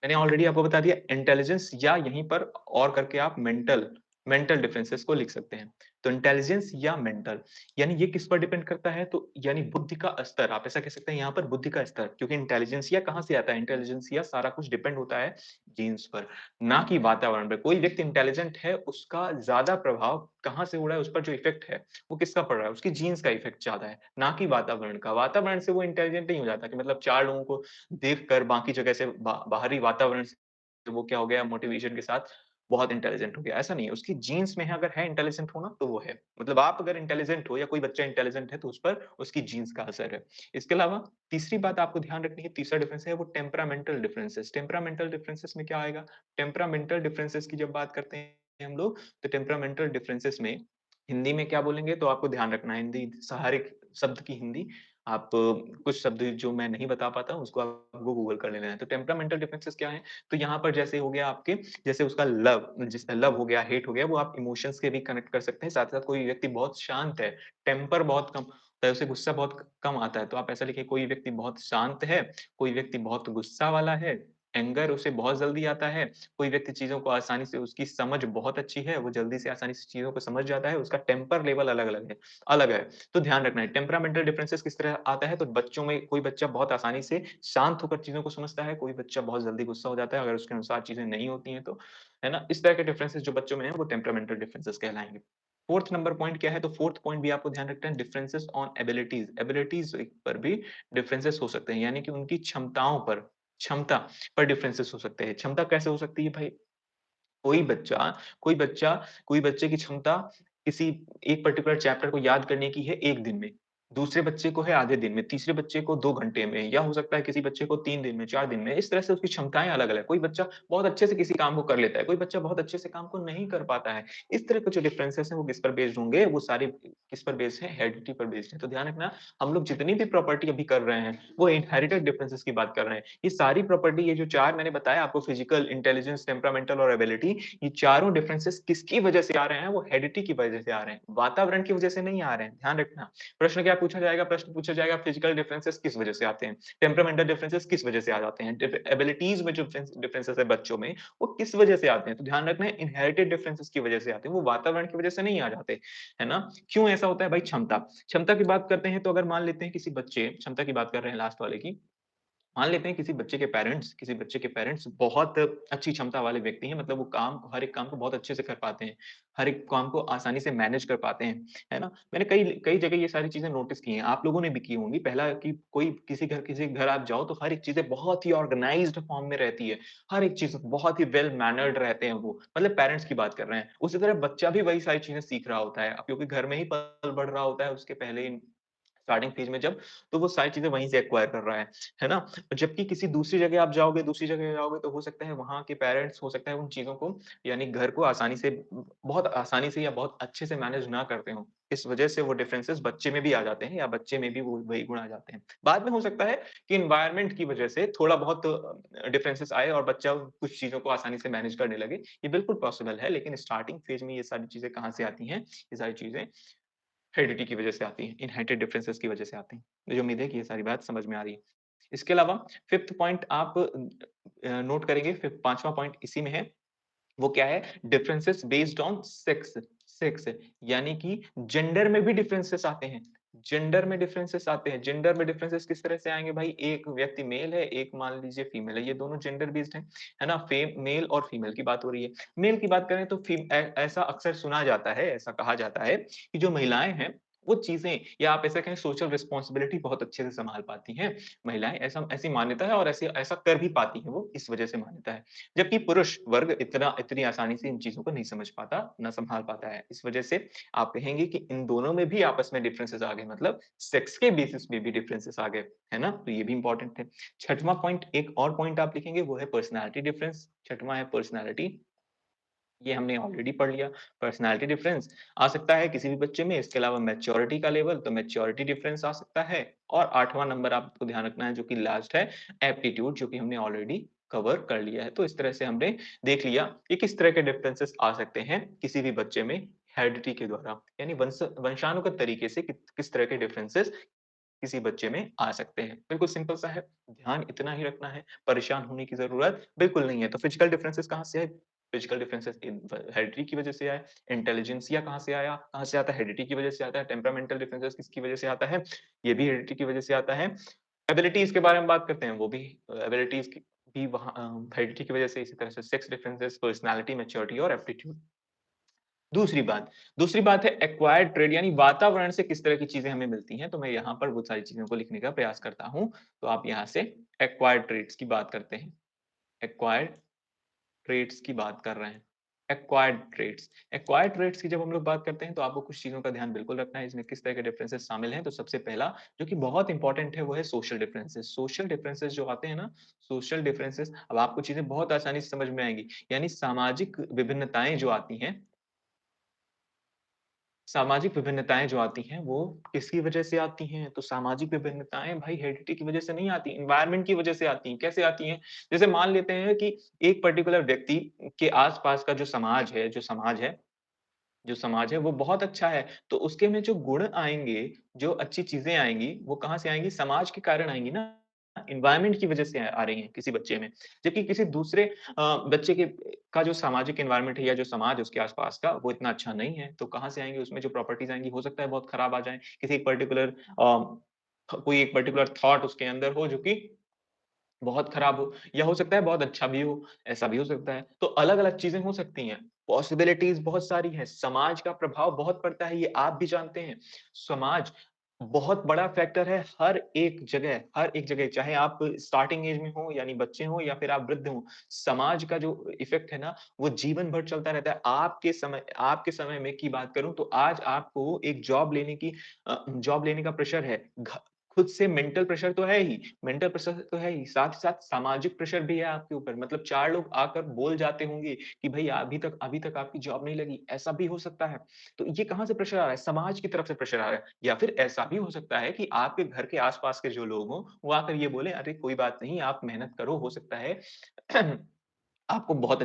मैंने ऑलरेडी आपको बता दिया इंटेलिजेंस या यहीं पर और करके आप मेंटल मेंटल डिफरेंसेस को लिख सकते हैं। तो इंटेलिजेंस या मेंटल यानी ये किस पर डिपेंड करता है तो यानी बुद्धि का स्तर आप ऐसा कह सकते हैं यहाँ पर बुद्धि का स्तर क्योंकि इंटेलिजेंसिया कहाँ से आता है? इंटेलिजेंसिया सारा कुछ डिपेंड होता है जीन्स पर, ना कि वातावरण पे। कोई व्यक्ति इंटेलिजेंट है उसका ज़्यादा प्रभाव कहाँ से हो रहा है उस पर जो इफ़ेक्ट है, वो किसका पड़ रहा है? उसकी जीन्स का इफ़ेक्ट ज़्यादा है, ना कि वातावरण का। वातावरण से वो इंटेलिजेंट नहीं हो जाता कि मतलब 4 लोगों को देखकर बाकी जगह से बाहरी वातावरण से वो क्या हो गया मोटिवेशन के साथ बहुत इंटेलिजेंट हो गया, ऐसा नहीं है। उसकी जीन्स में है अगर है इंटेलिजेंट होना तो वो है। मतलब आप अगर इंटेलिजेंट हो या कोई बच्चा इंटेलिजेंट है तो उस पर उसकी जीन्स का असर है। इसके अलावा तीसरी बात आपको ध्यान रखनी है, तीसरा डिफरेंस है वो टेम्परामेंटल डिफरेंसेस। टेम्परामेंटल डिफरेंसेस में क्या आएगा? टेम्परामेंटल डिफरेंसेस की जब बात करते हैं हम लोग, तो टेम्परामेंटल डिफरेंसेस में हिंदी में क्या बोलेंगे तो आपको ध्यान रखना है हिंदी सहारक शब्द की हिंदी आप कुछ शब्द जो मैं नहीं बता पाता हूँ उसको आपको गूगल कर लेना है। तो टेम्परामेंटल डिफरेंसेस क्या हैं? तो यहाँ पर जैसे हो गया आपके जैसे उसका लव हो गया, हेट हो गया वो आप इमोशंस के भी कनेक्ट कर सकते हैं। साथ-साथ कोई व्यक्ति बहुत शांत है, टेम्पर बहुत कम होता है, उसे गुस्सा बहुत कम आता है। तो आप ऐसा लिखिए कोई व्यक्ति बहुत शांत है, कोई व्यक्ति बहुत गुस्सा वाला है, एंगर उसे बहुत जल्दी आता है, कोई व्यक्ति चीज़ों को आसानी से उसकी समझ बहुत अच्छी है, वो जल्दी से आसानी से चीज़ों को समझ जाता है, उसका टेम्पर लेवल अलग है। तो ध्यान रखना है टेम्परामेंटल डिफरेंसेस किस तरह आता है तो बच्चों में कोई बच्चा बहुत आसानी से शांत होकर चीज़ों को समझता है, कोई बच्चा बहुत जल्दी गुस्सा हो जाता है अगर उसके अनुसार चीज़ें नहीं होती हैं तो, है ना? इस तरह के डिफरेंसेस जो बच्चों में हैं वो टेम्परामेंटल डिफरेंसेस कहलाएँगे। 4th नंबर पॉइंट क्या है तो 4th पॉइंट भी आपको ध्यान रखना है डिफरेंसेस ऑन एबिलिटीज़। एबिलिटीज़ पर भी डिफरेंसेस हो सकते हैं यानी कि उनकी क्षमता पर डिफरेंसेस हो सकते हैं। क्षमता कैसे हो सकती है भाई? कोई बच्चा कोई बच्चा कोई बच्चे की क्षमता किसी एक पर्टिकुलर चैप्टर को याद करने की है 1 दिन में, दूसरे बच्चे को है आधे दिन में, तीसरे बच्चे को 2 घंटे में या हो सकता है किसी बच्चे को 3 दिन में, 4 दिन में। इस तरह से उसकी क्षमताएँ अलग-अलग कोई बच्चा बहुत अच्छे से किसी काम को कर लेता है, कोई बच्चा बहुत अच्छे से काम को नहीं कर पाता है। इस तरह के जो डिफरेंसेस हैं वो किस पर बेस्ड होंगे? वो सारे किस पर बेस्ड हैं? हेरिडिटी पर बेस्ड हैं। तो ध्यान रखना हम लोग जितनी भी प्रॉपर्टी अभी कर रहे हैं, वो इनहेरिटेड डिफरेंसेस की बात कर रहे हैं। ये सारी प्रॉपर्टी ये जो 4 मैंने बताया आपको फिजिकल, इंटेलिजेंस, टेम्परामेंटल और एबिलिटी ये चारों डिफरेंसेस किसकी वजह से आ रहे हैं? वो हेरिडिटी की वजह से आ रहे हैं, वातावरण की वजह से नहीं आ रहे हैं, ध्यान रखना। प्रश्न क्या पूछा जाएगा? प्रश्न पूछा जाएगा फिजिकल डिफरेंसेस किस वजह से आते हैं? टेम्परामेंटल डिफरेंसेस किस वजह से आ जाते हैं? एबिलिटीज़ में जो डिफरेंसेस है बच्चों में, वो किस वजह से आते हैं? तो ध्यान रखना है इनहेरिटेड डिफरेंसेस की वजह से आते हैं, वो वातावरण की वजह से नहीं आ जाते, है ना? क्यों ऐसा होता है भाई? क्षमता। क्षमता की बात करते हैं तो अगर मान लेते हैं किसी बच्चे क्षमता की बात कर रहे हैं लास्ट वाले की, मान लेते हैं किसी बच्चे के पेरेंट्स बहुत अच्छी क्षमता वाले व्यक्ति हैं, मतलब वो हर एक काम को बहुत अच्छे से कर पाते हैं, हर एक काम को आसानी से मैनेज कर पाते हैं, है ना? मैंने कई कई जगह ये सारी चीज़ें नोटिस की हैं, आप लोगों ने भी की होंगी। पहला कि कोई किसी के घर आप जाओ तो हर एक चीज़ें बहुत ही ऑर्गनाइज़्ड फॉर्म में रहती है, हर एक चीज़ बहुत ही वेल मैनर्ड रहते हैं वो, मतलब पेरेंट्स की बात कर रहे हैं। उसी तरह बच्चा भी वही सारी चीज़ें सीख रहा होता है, अब क्योंकि घर में ही पल-बढ़ रहा होता है, उसके पहले ही स्टार्टिंग फेज़ में जब, तो वो सारी चीज़ें वहीं से एक्वायर कर रहा है ना? जबकि किसी दूसरी जगह जाओगे तो हो सकता है वहाँ के पेरेंट्स हो सकता है उन चीज़ों को यानी घर को आसानी से बहुत आसानी से या बहुत अच्छे से मैनेज ना करते हों। इस वजह से वो डिफरेंसेस बच्चे में भी आ जाते हैं या बच्चे में भी वो वही गुण आ जाते हैं। बाद में हो सकता है कि एनवायरनमेंट की वजह से थोड़ा बहुत डिफरेंसेस आए और बच्चा कुछ चीज़ों को आसानी से मैनेज करने लगे। ये बिल्कुल पॉसिबल है, लेकिन स्टार्टिंग फेज़ में ये सारी चीज़ें कहाँ से आती हैं? ये सारी चीज़ें हेरिडिटी की वजह से आती हैं, इनहेरिटेड डिफरेंसेस की वजह से आती हैं। मुझे उम्मीद है कि ये सारी बात समझ में आ रही है। इसके अलावा 5th पॉइंट आप नोट करेंगे, 5वाँ पॉइंट इसी में है, वो क्या है? Differences based on sex sex यानी कि जेंडर में भी डिफरेंसेस आते हैं। जेंडर में डिफरेंसेस किस तरह से आएँगे भाई? एक व्यक्ति मेल है, एक मान लीजिए फीमेल है, ये दोनों जेंडर बेस्ड हैं, है ना? मेल और फीमेल की बात हो रही है। मेल की बात करें तो ऐसा अक्सर सुना जाता है, ऐसा कहा जाता है कि जो महिलाएँ हैं, वो चीज़ें या आप ऐसा कहें सोशल रिस्पॉन्सिबिलिटी बहुत अच्छे से सँभाल पाती हैं। महिलाएँ ऐसी मान्यता है और ऐसा कर भी पाती हैं वो, इस वजह से मान्यता है। जबकि पुरुष वर्ग इतनी आसानी से इन चीज़ों को नहीं समझ पाता, ना सँभाल पाता है। इस वजह से आप कहेंगे कि इन दोनों में भी आपस में डिफरेंसेस आ गए, मतलब सेक्स के बेसिस पे भी डिफरेंसेस आ गए, है ना? तो ये भी इम्पोर्टेंट है। 6वाँ पॉइंट एक और पॉइंट आप लिखेंगे वो है पर्सनैलिटी डिफरेंस, 6वाँ है पर्सनैलिटी। ये हमने ऑलरेडी पढ़ लिया। पर्सनैलिटी डिफरेंस आ सकता है किसी भी बच्चे में, इसके अलावा मैच्योरिटी का लेवल, तो मैच्योरिटी डिफरेंस आ सकता है और 8वाँ नंबर आपको ध्यान रखना है जो कि लास्ट है, एप्टीट्यूड जो कि हमने ऑलरेडी कवर कर लिया है। तो इस तरह से हमने देख लिया कि किस तरह के डिफरेंसेस आ सकते हैं किसी भी बच्चे में हेरिडिटी के द्वारा, यानी वंशानुगत तरीके से किस तरह के डिफरेंसेस किसी बच्चे में आ सकते हैं। बिल्कुल सिंपल सा है, ध्यान इतना ही रखना है, परेशान होने की ज़रूरत बिल्कुल नहीं है। तो फिजिकल डिफरेंसेस कहाँ से आए? फिजिकल डिफरेंसेस हेरिडिटी की वजह से आए। इंटेलिजेंसिया कहाँ से आया? कहाँ से आता है? हेरिडिटी की वजह से आता है। टेम्परामेंटल डिफरेंसेस किसकी वजह से आता है? ये भी हेरिडिटी की वजह से आता है। एबिलिटीज़ के बारे में बात करते हैं, वो भी एबिलिटीज़ की भी वहाँ हेरिडिटी की वजह से इसी तरह से सेक्स डिफरेंसेस, पर्सनैलिटी, मैच्योरिटी और एप्टीट्यूड। दूसरी बात है एक्वायर्ड ट्रेड यानी वातावरण से किस तरह की चीज़ें हमें मिलती हैं, तो मैं यहाँ पर वो सारी चीज़ों को लिखने का प्रयास करता हूँ। तो आप यहाँ से एक्वायर्ड ट्रेड्स की बात करते हैं। एक्वायर्ड ट्रेड्स की बात कर रहे हैं। एक्वायर्ड ट्रेड्स की जब हम लोग बात करते हैं, तो आपको कुछ चीज़ों का ध्यान बिल्कुल रखना है, इसमें किस तरह के डिफरेंसेस शामिल हैं। तो सबसे पहला जो कि बहुत इंपॉर्टेंट है, वो है सोशल डिफरेंसेस। सोशल डिफरेंसेस जो आते हैं ना, सोशल डिफरेंसेस अब आपको चीज़ें बहुत आसानी से समझ में आएँगी, यानी सामाजिक विभिन्नताएँ जो आती हैं सामाजिक विभिन्नताएँ जो आती हैं, वो किसकी वजह से आती हैं? तो सामाजिक विभिन्नताएँ भाई हेरिडिटी की वजह से नहीं आती, एनवायरनमेंट की वजह से आती हैं। कैसे आती हैं? जैसे मान लेते हैं कि एक पर्टिकुलर व्यक्ति के आस-पास का जो समाज है वो बहुत अच्छा है, तो उसके में जो गुण आएँगे, जो अच्छी चीज़ें आएँगी, वो कहाँ से आएँगी? समाज के कारण आएँगी ना, एनवायरनमेंट की वज़ह से आ रही हैं किसी बच्चे में। जबकि किसी दूसरे बच्चे के का जो सामाजिक एनवायरनमेंट है या जो समाज है उसके आस-पास का, वो इतना अच्छा नहीं है, तो कहाँ से आएँगे? उसमें जो प्रॉपर्टीज़ आएँगी, हो सकता है बहुत खराब आ जाएँ। किसी एक पर्टिकुलर कोई एक पर्टिकुलर थॉट उसके अंदर हो जो कि बहुत खराब हो या हो सकता है बहुत अच्छा भी हो, ऐसा भी हो सकता है। तो अलग-अलग चीज़ें हो सकती हैं, पॉसिबिलिटीज़ बहुत सारी हैं, समाज का प्रभाव बहुत पड़ता है, ये आप भी जानते हैं। समाज बहुत बड़ा फैक्टर है हर एक जगह, चाहे आप स्टार्टिंग एज में हो यानी बच्चे हों या फिर आप वृद्ध हों, समाज का जो इफ़ेक्ट है ना, वो जीवन भर चलता रहता है। आपके समय में की बात करूँ तो आज आपको एक जॉब लेने का प्रेशर है, घ खुद से मेंटल प्रेशर तो है ही, साथ ही साथ सामाजिक प्रेशर भी है आपके ऊपर। मतलब 4 लोग आकर बोल जाते होंगे कि भई अभी तक आपकी जॉब नहीं लगी, ऐसा भी हो सकता है। तो ये कहाँ से प्रेशर आ रहा है? समाज की तरफ से प्रेशर आ रहा है या फिर ऐसा भी हो सकता है कि आपके घर के आस-पास के जो लोग हों, वो आकर ये बोलें, "अरे कोई बात नहीं, आप मेहनत करो, हो सकता है आपकी बहुत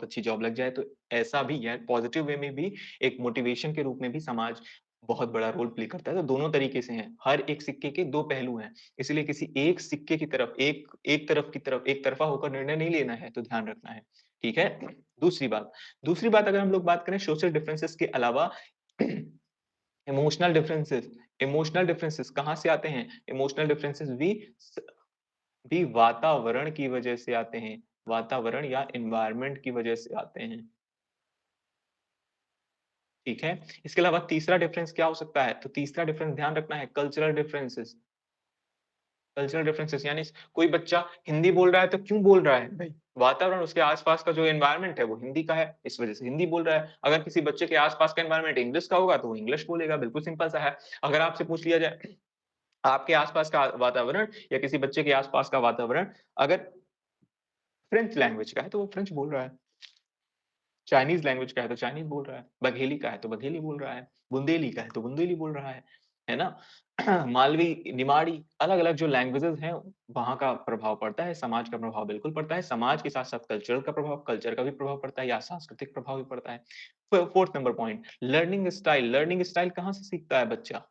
अच्छी जॉब लग जाए।" तो ऐसा भी है, पॉज़िटिव वे में भी एक मोटिवेशन के रूप में भी समाज बहुत बड़ा रोल प्ले करता है, तो दोनों तरीके से हैं। हर एक सिक्के के 2 पहलू हैं, इसलिए किसी एक सिक्के की तरफ एक तरफ़ा होकर निर्णय नहीं लेना है, तो ध्यान रखना है, ठीक है? दूसरी बात अगर हम लोग बात करें सोशल डिफरेंसेस के अलावा इमोशनल डिफरेंसेस कहाँ से आते हैं? इमोशनल डिफरेंसेस भी वातावरण की वजह से आते हैं, वातावरण या एनवायरनमेंट की वजह से आते हैं। ठीक है? इसके अलावा तीसरा डिफरेंस क्या हो सकता है? तो तीसरा डिफरेंस ध्यान रखना है कल्चरल डिफरेंसेस यानी कोई बच्चा हिंदी बोल रहा है तो क्यों बोल रहा है भई? वातावरण उसके आस-पास का जो एनवायरनमेंट है वो हिंदी का है, इस वजह से हिंदी बोल रहा है। अगर किसी बच्चे के आस-पास का एनवायरनमेंट इंग्लिश का होगा तो वो इंग्लिश बोलेगा, बिल्कुल सिंपल सा है। अगर आपसे पूछ लिया जाए आपके आस-पास का वातावरण या किसी बच्चे के आस-पास का वातावरण अगर फ्रेंच लैंग्वेज का है तो वो फ्रेंच बोल रहा है। चाइनीज़ लैंग्वेज का है तो चाइनीज़ बोल रहा है, बघेली का है तो बघेली बोल रहा है, बुंदेली का है तो बुंदेली बोल रहा है ना? मालवी, निमाड़ी अलग-अलग जो लैंग्वेजेज़ हैं, वहाँ का प्रभाव पड़ता है, समाज का प्रभाव बिल्कुल पड़ता है, समाज के साथ-साथ कल्चर का भी प्रभाव पड़ता है या सांस्कृतिक प्रभाव भी पड़ता है। 4th number point learning style कहाँ से सीखता है बच्चा?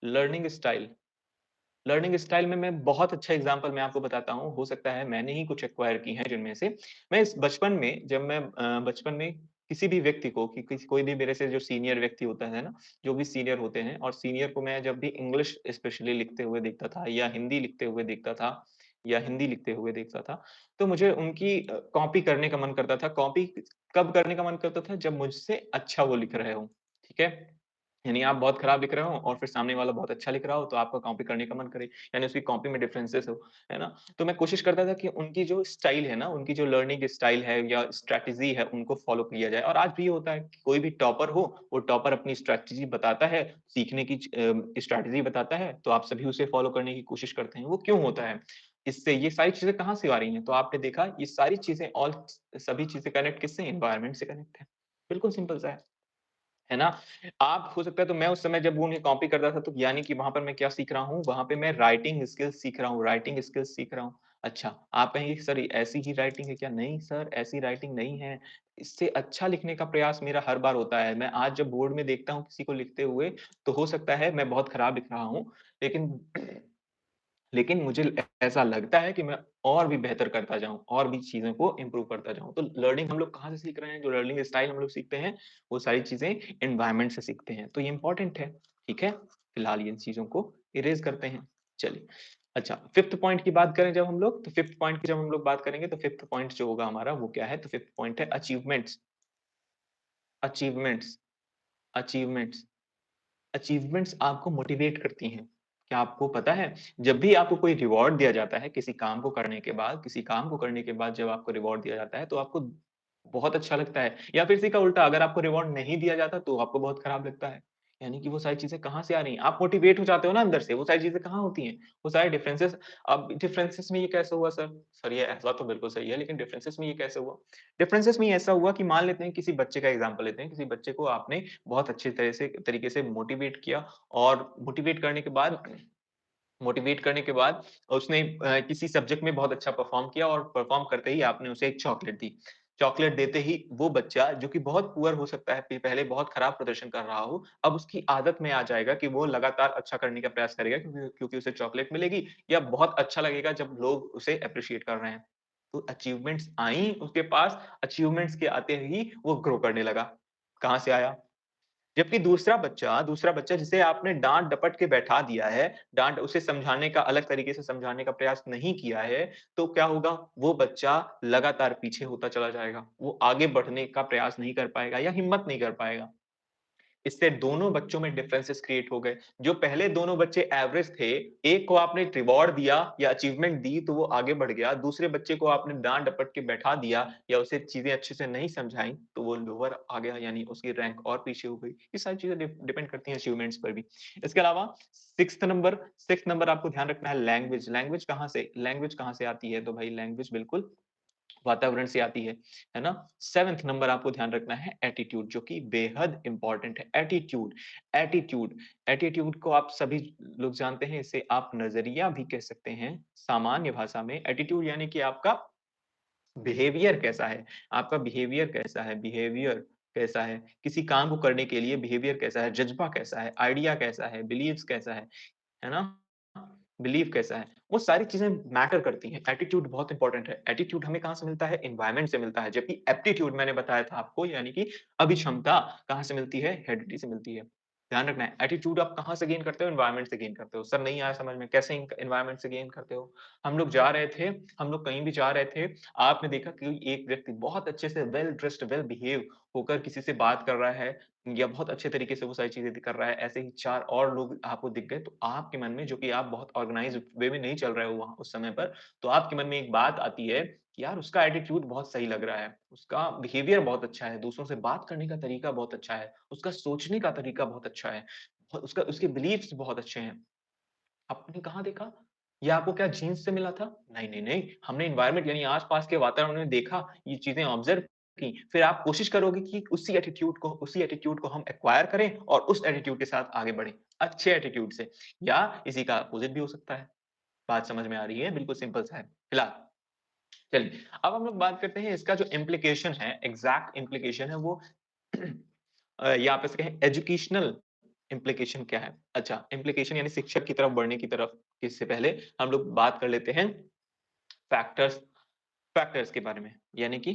लर्निंग स्टाइल लर्निंग स्टाइल में मैं बहुत अच्छा एग्ज़ाम्पल मैं आपको बताता हूँ, हो सकता है मैंने ही कुछ एक्वायर की हैं जिनमें से। मैं इस बचपन में जब मैं बचपन में किसी भी व्यक्ति को कि किसी कोई भी मेरे से जो सीनियर व्यक्ति होता है ना, जो भी सीनियर होते हैं और सीनियर को मैं जब भी इंग्लिश स्पेशली लिखते हुए देखता था या हिंदी लिखते हुए देखता था तो मुझे उनकी कॉपी करने का मन करता था। कॉपी कब करने का मन करता था? जब मुझसे अच्छा वो लिख रहे हों, ठीक है? यानी आप बहुत खराब लिख रहे हो और फिर सामने वाला बहुत अच्छा लिख रहा हो, तो आपका कॉपी करने का मन करे, यानी उसकी कॉपी में डिफरेंसेस हो, है ना? तो मैं कोशिश करता था कि उनकी जो स्टाइल है ना, उनकी जो लर्निंग स्टाइल है या स्ट्रैटेजी है, उनको फॉलो किया जाए और आज भी ये होता है कि कोई भी टॉपर हो, वो टॉपर अपनी स्ट्रैटेजी बताता है, सीखने की स्ट्रैटेजी बताता है, तो आप सभी उसे फॉलो करने की कोशिश करते हैं। वो क्यों होता है? इससे ये सारी चीज़ें कहाँ से आ रही हैं? तो आपने देखा ये सारी चीज़ें ऑल सभी चीज़ें कनेक्ट किससे? एनवायरनमेंट से कनेक्ट है। बिल्कुल सिंपल सा है ना? आप हो सकता है तो मैं उस समय जब वो उन्हें कॉपी करता था तो यानी कि वहाँ पर मैं क्या सीख रहा हूँ, वहाँ पे मैं राइटिंग स्किल्स सीख रहा हूँ। अच्छा, आप कहेंगे सर ऐसी ही राइटिंग है क्या? नहीं सर, ऐसी राइटिंग नहीं है। इससे अच्छा लिखने का प्रयास मेरा हर बार होता है। मैं आज जब बोर्ड में देखता हूँ किसी को लिखते हुए, तो हो सकता है मैं बहुत खराब लिख रहा हूँ, लेकिन लेकिन मुझे ऐसा लगता है कि मैं और भी बेहतर करता जाऊँ और भी चीज़ों को इम्प्रूव करता जाऊँ। तो लर्निंग हम लोग कहाँ से सीख रहे हैं? जो लर्निंग स्टाइल हम लोग सीखते हैं, वो सारी चीज़ें एनवायरनमेंट से सीखते हैं। तो ये इम्पोर्टेंट है, ठीक है? फिलहाल ये इन चीज़ों को इरेज़ करते हैं। चलिए, अच्छा 5th पॉइंट की बात करें जब हम लोग, तो 5th पॉइंट की जब हम लोग बात करेंगे तो 5th पॉइंट जो होगा हमारा वो क्या है? तो 5th पॉइंट है अचीवमेंट्स अचीवमेंट्स। अचीवमेंट्स आपको मोटिवेट करती हैं। क्या आपको पता है, जब भी आपको कोई रिवॉर्ड दिया जाता है किसी काम को करने के बाद जब आपको रिवॉर्ड दिया जाता है, तो आपको बहुत अच्छा लगता है या फिर इसी का उल्टा अगर आपको रिवॉर्ड नहीं दिया जाता, तो आपको बहुत खराब लगता है। यानी कि वो सारी चीज़ें कहाँ से आ रही हैं? आप मोटिवेट हो जाते हो ना अंदर से, वो सारी चीज़ें कहाँ होती हैं? वो सारे डिफरेंसेस। अब डिफरेंसेस में ये कैसे हुआ सर? सर ये ऐसा तो बिल्कुल सही है, लेकिन डिफरेंसेस में ये कैसे हुआ? डिफरेंसेस में ये ऐसा हुआ कि मान लेते हैं किसी बच्चे का एग्ज़ाम्पल लेते हैं, किसी बच्चे को आपने बहुत अच्छी तरीके से मोटिवेट किया और मोटिवेट करने के बाद उसने किसी सब्जेक्ट में बहुत अच्छा परफ़ॉर्म किया और परफ़ॉर्म करते ही आपने उसे एक चॉकलेट दी। चॉकलेट देते ही वो बच्चा जो कि बहुत पुअर हो सकता है, पहले बहुत खराब प्रदर्शन कर रहा हो, अब उसकी आदत में आ जाएगा कि वो लगातार अच्छा करने का प्रयास करेगा क्योंकि क्योंकि उसे चॉकलेट मिलेगी या बहुत अच्छा लगेगा जब लोग उसे एप्रिशिएट कर रहे हैं। तो अचीवमेंट्स आई उसके पास, अचीवमेंट्स के आते ही वो ग्रो करने लगा। कहाँ से आया? जबकि दूसरा बच्चा जिसे आपने डाँट-डपट के बैठा दिया है, डाँट उसे समझाने का अलग तरीके से समझाने का प्रयास नहीं किया है, तो क्या होगा? वो बच्चा लगातार पीछे होता चला जाएगा। वो आगे बढ़ने का प्रयास नहीं कर पाएगा या हिम्मत नहीं कर पाएगा। इससे दोनों बच्चों में डिफरेंसेस क्रिएट हो गए। जो पहले दोनों बच्चे एवरेज थे, एक को आपने रिवॉर्ड दिया या अचीवमेंट दी तो वो आगे बढ़ गया, दूसरे बच्चे को आपने डाँट-डपट के बैठा दिया या उसे चीज़ें अच्छे से नहीं समझाई, तो वो लोअर आ गया यानी उसकी रैंक और पीछे हो गई। ये सारी चीज़ें डिपेंड करती हैं अचीवमेंट्स पर भी। इसके अलावा 6th नंबर आपको ध्यान रखना है लैंग्वेज। लैंग्वेज कहाँ से आती है? तो भाई लैंग्वेज बिल्कुल वातावरण से आती है ना? 7th नंबर आपको ध्यान रखना है एटीट्यूड जो कि बेहद इम्पोर्टेंट है। एटीट्यूड एटीट्यूड को आप सभी लोग जानते हैं, इसे आप नज़रिया भी कह सकते हैं। सामान्य भाषा में एटीट्यूड यानी कि आपका बिहेवियर कैसा है? आपका बिहेवियर कैसा है? किसी काम को करने के लिए बिहेवियर कैसा है? जज़्बा कैसा है? आइडिया कैसा है? बिलीव्स कैसा है ना? बिलीव कैसा है? वो सारी चीज़ें मैटर करती हैं। एटीट्यूड बहुत इम्पोर्टेंट है। एटीट्यूड हमें कहाँ से मिलता है? एनवायरनमेंट से मिलता है, जबकि एप्टीट्यूड मैंने बताया था आपको यानी कि अभिक्षमता कहाँ से मिलती है? हेरिडिटी से मिलती है। ध्यान रखना है, एटीट्यूड आप कहाँ से गेन करते हो? एनवायरनमेंट से गेन करते हो। सर नहीं आया समझ में, कैसे एनवायरनमेंट से गेन करते हो? हम लोग कहीं भी जा रहे थे, आपने देखा कि एक व्यक्ति बहुत अच्छे से वेल ड्रेस्ड, वेल बिहेव होकर किसी से बात कर रहा है या बहुत अच्छे तरीके से वो सारी चीज़ें कर रहा है, ऐसे ही 4 और लोग आपको दिख गए, तो आपके मन में जो कि आप बहुत ऑर्गनाइज़्ड वे में नहीं चल रहे हो वहाँ उस समय पर, तो आपके मन में एक बात आती है कि यार उसका एटीट्यूड बहुत सही लग रहा है, उसका बिहेवियर बहुत अच्छा है, दूसरों से बात करने का तरीका बहुत अच्छा है, उसका सोचने का तरीका बहुत अच्छा है, उसका उसके बिलीफ्स बहुत अच्छे हैं। आपने कहाँ देखा? ये आपको क्या जीन्स से मिला था? नहीं, नहीं, नहीं। हमने एनवायरनमेंट यानी आस-पास के वातावरण में देखा, ये चीज़ें ऑब्ज़र्व की, फिर आप कोशिश करोगे कि उसी एटीट्यूड को हम एक्वायर करें और उस एटीट्यूड के साथ आगे बढ़ें, अच्छे एटीट्यूड से या इसी का अपोज़िट भी हो सकता है। बात समझ में आ रही है? बिल्कुल सिंपल सा है। फिलहाल चलिए, अब हम लोग बात करते हैं इसका जो इम्प्लीकेशन है, एग्ज़ैक्ट इम्प्लीकेशन है वो या आप इसे कहें एजुकेशनल इम्प्लीकेशन क्या है? अच्छा, इम्प्लीकेशन यानी शिक्षक की तरफ बढ़ने की तरफ इससे पहले हम लोग बात कर लेते हैं फैक्टर्स फैक्टर्स के बारे में। यानी कि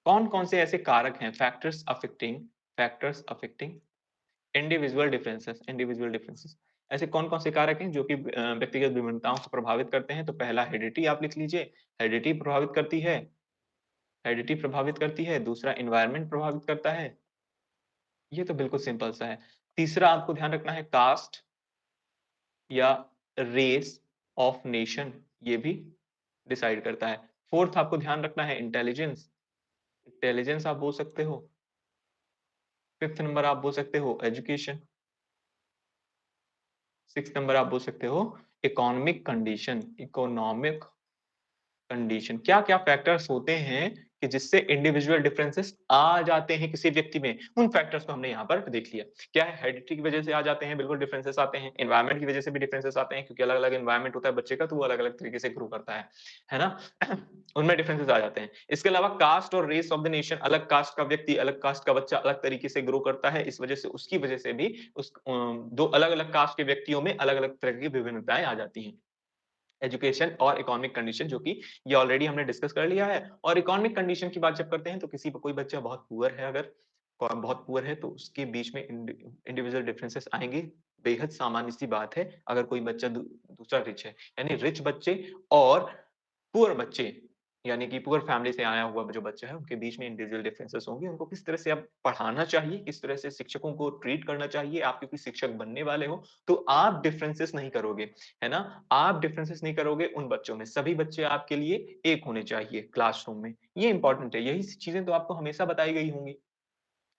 कौन-कौन से ऐसे कारक हैं फैक्टर्स अफेक्टिंग इंडिविजुअल डिफरेंसेस ऐसे कौन-कौन से कारक हैं जो कि व्यक्तिगत विभिन्नताओं को प्रभावित करते हैं? तो पहला हेरिडिटी आप लिख लीजिए, हेरिडिटी प्रभावित करती है दूसरा एनवायरनमेंट प्रभावित करता है, ये तो बिल्कुल सिंपल सा है। तीसरा आपको ध्यान रखना है कास्ट या रेस ऑफ नेशन ये भी डिसाइड करता है। 4th आपको ध्यान रखना है इंटेलिजेंस आप बोल सकते हो। 5th नंबर आप बोल सकते हो एजुकेशन, 6th नंबर आप बोल सकते हो इकोनॉमिक कंडीशन क्या-क्या फैक्टर्स होते हैं कि जिससे इंडिविजुअल डिफरेंसेस आ जाते हैं किसी व्यक्ति में, उन फैक्टर्स को हमने यहाँ पर देख लिया। क्या है हेरिडिटी की वजह से आ जाते हैं, बिल्कुल डिफरेंसेस आते हैं, एनवायरनमेंट की वजह से भी डिफरेंसेस आते हैं क्योंकि अलग-अलग एनवायरनमेंट होता है बच्चे का तो वो अलग-अलग तरीके से ग्रो करता है ना? उनमें डिफरेंसेस आ जाते हैं। इसके अलावा कास्ट और रेस ऑफ द नेशन अलग कास्ट का व्यक्ति, अलग कास्ट का बच्चा अलग तरीके से ग्रो करता है, इस वजह से उसकी वजह से भी 2 अलग-अलग कास्ट के व्यक्तियों में अलग-अलग तरह की विभिन्नताएँ आ जाती हैं। एजुकेशन और इकोनॉमिक कंडीशन जो कि ये ऑलरेडी हमने डिस्कस कर लिया है और इकोनॉमिक कंडीशन की बात जब करते हैं तो किसी कोई बच्चा बहुत पुअर है अगर बहुत पुअर है तो उसके बीच में इंडिविजुअल डिफरेंसेस आएँगे, बेहद सामान्य सी बात है। अगर कोई बच्चा दूसरा रिच है, यानी रिच बच्चे और पुअर बच्चे, यानी कि पुअर फैमिली से आया हुआ जो बच्चा है, उनके बीच में इंडिविजुअल डिफरेंसेस होंगे। उनको किस तरह से अब पढ़ाना चाहिए, किस तरह से शिक्षकों को ट्रीट करना चाहिए, आप क्योंकि शिक्षक बनने वाले हो, तो आप डिफरेंसेस नहीं करोगे, है ना? आप डिफरेंसेस नहीं करोगे उन बच्चों में, सभी बच्चे आपके लिए एक होने चाहिए क्लासरूम में। ये इम्पोर्टेंट है, यही चीज़ें तो आपको हमेशा बताई गई होंगी।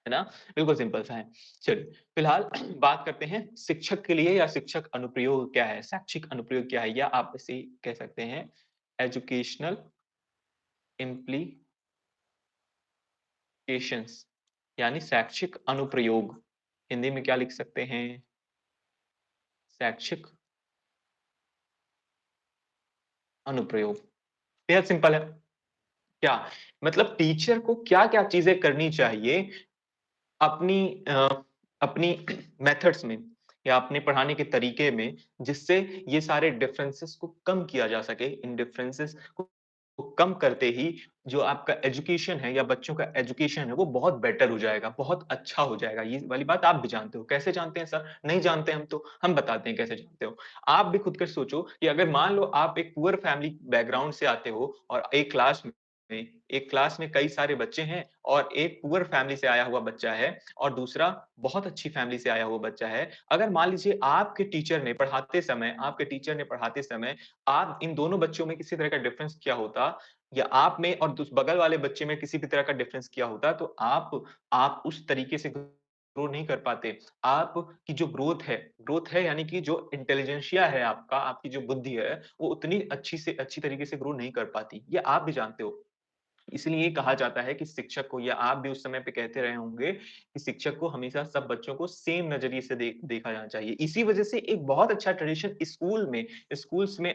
है ना? बिल्कुल सिंपल सा है। चलिए, फिलहाल बात करते हैं शिक्षक के लिए या शिक्षक अनुप्रयोग क्या है? शैक्षिक अनुप्रयोग क्या है? या आप इसे कह सकते हैं एजुकेशनल इम्प्लीकेशंस यानी शैक्षिक अनुप्रयोग। हिंदी में क्या लिख सकते हैं? शैक्षिक अनुप्रयोग। बेहद सिंपल है। क्या? मतलब टीचर को क्या-क्या चीज़ें करनी चाहिए अपनी अपनी मेथड्स में या अपने पढ़ाने के तरीके में, जिससे ये सारे डिफरेंसेस को कम किया जा सके। इन डिफरेंसेस को कम करते ही जो आपका एजुकेशन है या बच्चों का एजुकेशन है, वो बहुत बेटर हो जाएगा, बहुत अच्छा हो जाएगा। ये वाली बात आप भी जानते हो। कैसे जानते हैं सर? नहीं जानते हम तो, हम बताते हैं कैसे जानते हो। आप भी खुद कर सोचो कि अगर मान लो आप एक पुअर फैमिली बैकग्राउंड से आते हो और एक क्लास में कई सारे बच्चे हैं और एक पुअर फैमिली से आया हुआ बच्चा है और दूसरा बहुत अच्छी फैमिली से आया हुआ बच्चा है। अगर मान लीजिए आपके टीचर ने पढ़ाते समय आप इन दोनों बच्चों में किसी तरह का डिफरेंस किया होता या आप में और बगल वाले बच्चे में किसी भी तरह का डिफरेंस किया होता तो आप उस तरीके से ग्रो नहीं कर पाते। आपकी जो ग्रोथ है यानी कि जो इंटेलिजेंसिया है आपका, आपकी जो बुद्धि है, वो उतनी अच्छी तरीके से ग्रो नहीं कर पाती। ये आप भी जानते हो। इसलिए कहा जाता है कि शिक्षक को या आप भी उस समय पे कहते रहे होंगे कि शिक्षक को हमेशा सब बच्चों को सेम नज़रिए से देखा जाना चाहिए। इसी वजह से एक बहुत अच्छा ट्रेडिशन स्कूल्स में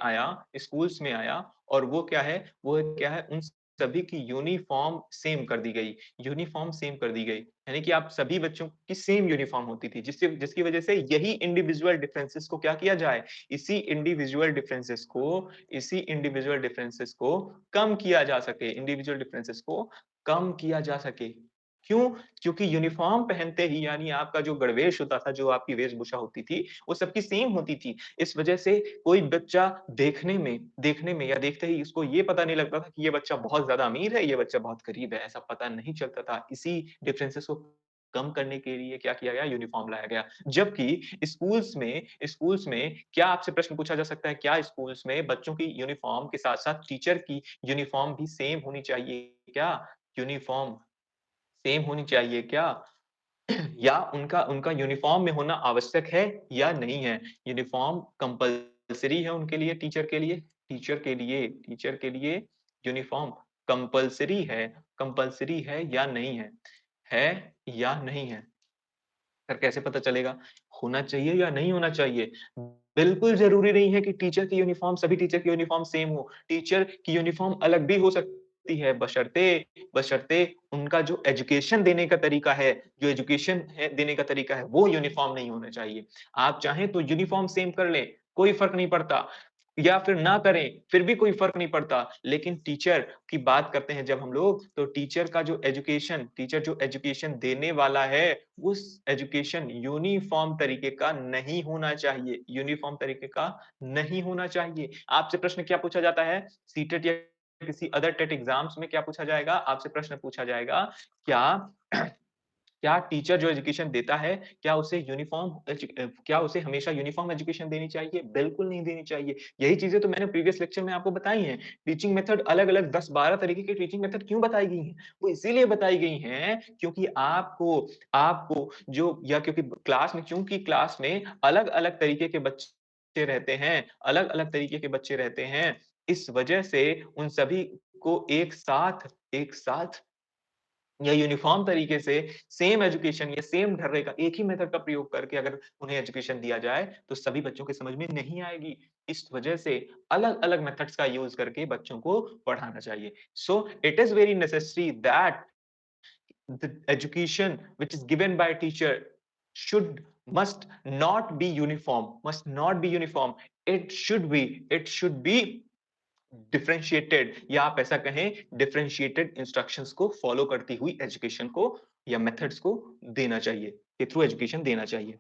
आया और वो क्या है उन सभी की यूनिफ़ॉर्म सेम कर दी गई। यानी कि आप सभी बच्चों की सेम यूनिफ़ॉर्म होती थी जिसकी वजह से यही इंडिविजुअल डिफरेंसेस को क्या किया जाए, इसी इंडिविजुअल डिफरेंसेस को कम किया जा सके इंडिविजुअल डिफरेंसेस को कम किया जा सके। क्यों? क्योंकि यूनिफ़ॉर्म पहनते ही यानी आपका जो गणवेश होता था, जो आपकी वेशभूषा होती थी, वो सबकी सेम होती थी। इस वजह से कोई बच्चा देखने में या देखते ही उसको ये पता नहीं लगता था कि ये बच्चा बहुत ज़्यादा अमीर है, ये बच्चा बहुत गरीब है, ऐसा पता नहीं चलता था। इसी डिफरेंसेस को कम करने के लिए क्या किया गया? यूनिफ़ॉर्म लाया गया। जबकि स्कूल्स में क्या आपसे प्रश्न पूछा जा सकता है, क्या स्कूल्स में बच्चों की यूनिफ़ॉर्म के साथ-साथ टीचर की यूनिफ़ॉर्म भी सेम होनी चाहिए क्या? यूनिफ़ॉर्म सेम होनी चाहिए क्या? या उनका उनका यूनिफ़ॉर्म में होना आवश्यक है या नहीं है? यूनिफ़ॉर्म कंपल्सरी है उनके लिए टीचर के लिए यूनिफ़ॉर्म कंपल्सरी है या नहीं है? है या नहीं है? सर कैसे पता चलेगा? होना चाहिए या नहीं होना चाहिए? बिल्कुल ज़रूरी नहीं है कि सभी टीचर की यूनिफ़ॉर्म सेम हो। टीचर की यूनिफ़ॉर्म अलग भी हो सकती है बशर्ते उनका जो एजुकेशन देने का तरीका है, वो यूनिफ़ॉर्म नहीं होना चाहिए। आप चाहें तो यूनिफ़ॉर्म सेम कर लें, कोई फ़र्क नहीं पड़ता या फिर ना करें, फिर भी कोई फ़र्क नहीं पड़ता। लेकिन टीचर की बात करते हैं जब हम लोग, तो टीचर जो एजुकेशन देने वाला है, उस एजुकेशन यूनिफ़ॉर्म तरीके का नहीं होना चाहिए। आपसे प्रश्न क्या पूछा जाता है? सीटेट या किसी अदर टेट एग्ज़ाम्स में क्या पूछा जाएगा? आपसे प्रश्न पूछा जाएगा, क्या क्या टीचर जो एजुकेशन देता है, क्या उसे हमेशा यूनिफ़ॉर्म एजुकेशन देनी चाहिए? बिल्कुल नहीं देनी चाहिए। यही चीज़ें तो मैंने प्रीवियस लेक्चर में आपको बताई हैं। टीचिंग मेथड अलग-अलग 10-12 तरीके की टीचिंग मेथड क्यों बताई गई हैं? वो इसीलिए बताई गई हैं क्योंकि आपको आपको जो या क्योंकि क्लास में अलग-अलग तरीके के बच्चे रहते हैं, इस वजह से उन सभी को एक साथ या यूनिफ़ॉर्म तरीके से सेम एजुकेशन या सेम ढर्रे का एक ही मेथड का प्रयोग करके अगर उन्हें एजुकेशन दिया जाए, तो सभी बच्चों के समझ में नहीं आएगी। इस वजह से अलग-अलग मेथड्स का यूज़ करके बच्चों को पढ़ाना चाहिए। So it is very necessary that the education which is given by a teacher should must not be uniform. It should be differentiated या आप ऐसा कहें डिफरेंशिएटेड इंस्ट्रक्शंस को फॉलो करती हुई एजुकेशन को या मेथड्स को देना चाहिए, के थ्रू एजुकेशन देना चाहिए।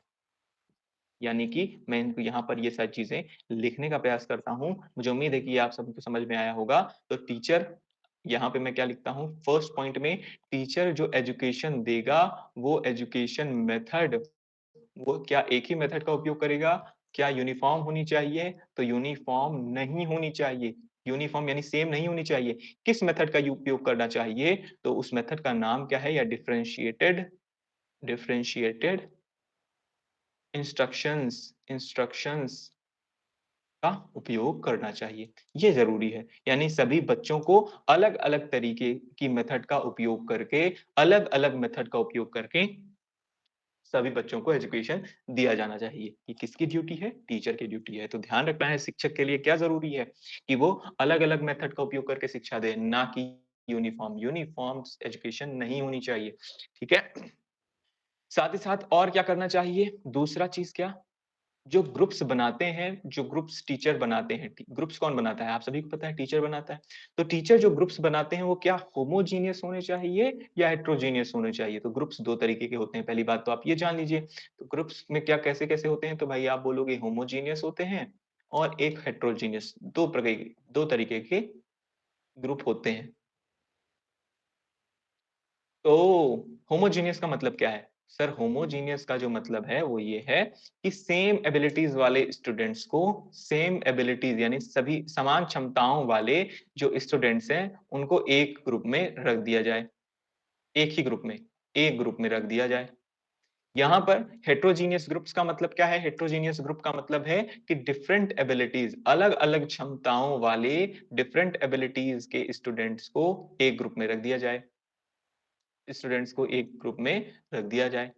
यानी कि मैं इनको यहाँ पर ये सारी चीज़ें लिखने का प्रयास करता हूँ। मुझे उम्मीद है कि ये आप सभी को समझ में आया होगा। तो टीचर यहाँ पे मैं क्या लिखता हूँ फर्स्ट पॉइंट में टीचर जो एजुकेशन देगा, वो एजुकेशन मेथड वो क्या एक ही मेथड का उपयोग करेगा? क्या यूनिफ़ॉर्म होनी चाहिए? तो यूनिफ़ॉर्म नहीं होनी चाहिए। यूनिफ़ॉर्म यानी सेम नहीं होनी चाहिए। किस मेथड का उपयोग करना चाहिए? तो उस मेथड का नाम क्या है? या डिफरेंशिएटेड डिफरेंशिएटेड इंस्ट्रक्शंस का उपयोग करना चाहिए। ये ज़रूरी है। यानी सभी बच्चों को अलग-अलग तरीके की मेथड का उपयोग करके, अलग-अलग मेथड का उपयोग करके सभी बच्चों को एजुकेशन दिया जाना चाहिए। कि किसकी ड्यूटी है? टीचर की ड्यूटी है। तो ध्यान रखना है शिक्षक के लिए क्या ज़रूरी है कि वो अलग-अलग मेथड का उपयोग करके शिक्षा दें, ना कि यूनिफ़ॉर्म। यूनिफ़ॉर्म्स एजुकेशन नहीं होनी चाहिए। ठीक है? साथ ही साथ और क्या करना चाहिए? दूसरा चीज़ क्या? जो ग्रुप्स बनाते हैं, जो ग्रुप्स टीचर बनाते हैं, ग्रुप्स कौन बनाता है? आप सभी को पता है टीचर बनाता है। तो टीचर जो ग्रुप्स बनाते हैं वो क्या होमोजीनियस होने चाहिए या हेटेरोजीनियस होने चाहिए? तो ग्रुप्स 2 तरीके के होते हैं, पहली बात तो आप ये जान लीजिए। तो ग्रुप्स में क्या कैसे-कैसे होते हैं? तो भाई आप बोलोगे होमोजीनियस होते हैं और एक हेटेरोजीनियस 2 तरीके के ग्रुप होते हैं। तो होमोजीनियस का मतलब क्या है? सर होमोजीनियस का जो मतलब है वो ये है कि सेम एबिलिटीज़ वाले स्टूडेंट्स को सेम एबिलिटीज़ यानी सभी समान क्षमताओं वाले जो स्टूडेंट्स हैं, उनको एक ग्रुप में रख दिया जाए। एक ही ग्रुप में, एक ग्रुप में रख दिया जाए। यहाँ पर हेटेरोजीनियस ग्रुप्स का मतलब क्या है? हेटेरोजीनियस ग्रुप का मतलब है कि डिफरेंट एबिलिटीज़ अलग-अलग क्षमताओं वाले डिफरेंट एबिलिटीज़ के स्टूडेंट्स को एक ग्रुप में रख दिया जाए। स्टूडेंट्स को एक ग्रुप में रख दिया जाए।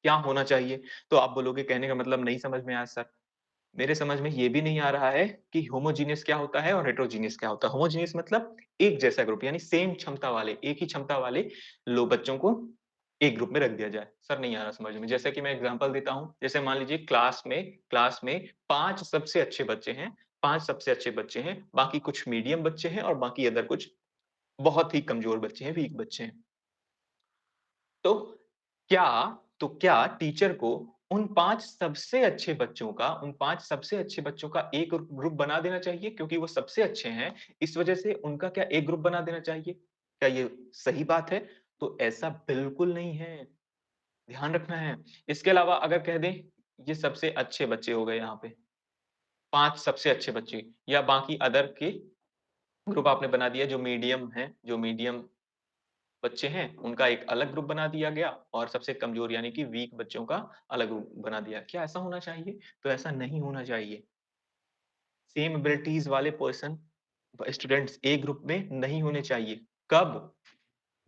क्या होना चाहिए? तो आप बोलोगे कहने का मतलब नहीं समझ में आया सर। मेरे समझ में ये भी नहीं आ रहा है कि होमोजीनियस क्या होता है और हेटेरोजीनियस क्या होता है। होमोजीनियस मतलब एक जैसा ग्रुप यानी सेम क्षमता वाले, एक ही क्षमता वाले लो बच्चों को एक ग्रुप में रख दिया जाए। सर नहीं आ रहा समझ में। जैसे कि मैं एग्ज़ाम्पल देता हूँ। जैसे मान लीजिए क्लास में 5 सबसे अच्छे बच्चे हैं, 5 सबसे अच्छे बच्चे हैं, बाकी कुछ मीडियम बच्चे हैं और बाकी अदर कुछ बहुत ही कमज़ोर बच्चे हैं, वीक बच्चे हैं। तो क्या क्या टीचर को उन 5 सबसे अच्छे बच्चों का एक ग्रुप बना देना चाहिए क्योंकि वो सबसे अच्छे हैं, इस वजह से उनका क्या एक ग्रुप बना देना चाहिए? क्या ये सही बात है? तो ऐसा बिल्कुल नहीं है, ध्यान रखना है। इसके अलावा अगर कह दें, ये सबसे अच्छे बच्चे हो गए यहाँ पे, 5 सबसे अच्छे बच्चे या बाकी अदर के ग्रुप आपने बना दिया जो मीडियम हैं, जो मीडियम बच्चे हैं, उनका एक अलग ग्रुप बना दिया गया और सबसे कमज़ोर यानी कि वीक बच्चों का अलग ग्रुप बना दिया। क्या ऐसा होना चाहिए? तो ऐसा नहीं होना चाहिए। सेम एबिलिटीज़ वाले स्टूडेंट्स एक ग्रुप में नहीं होने चाहिए। कब?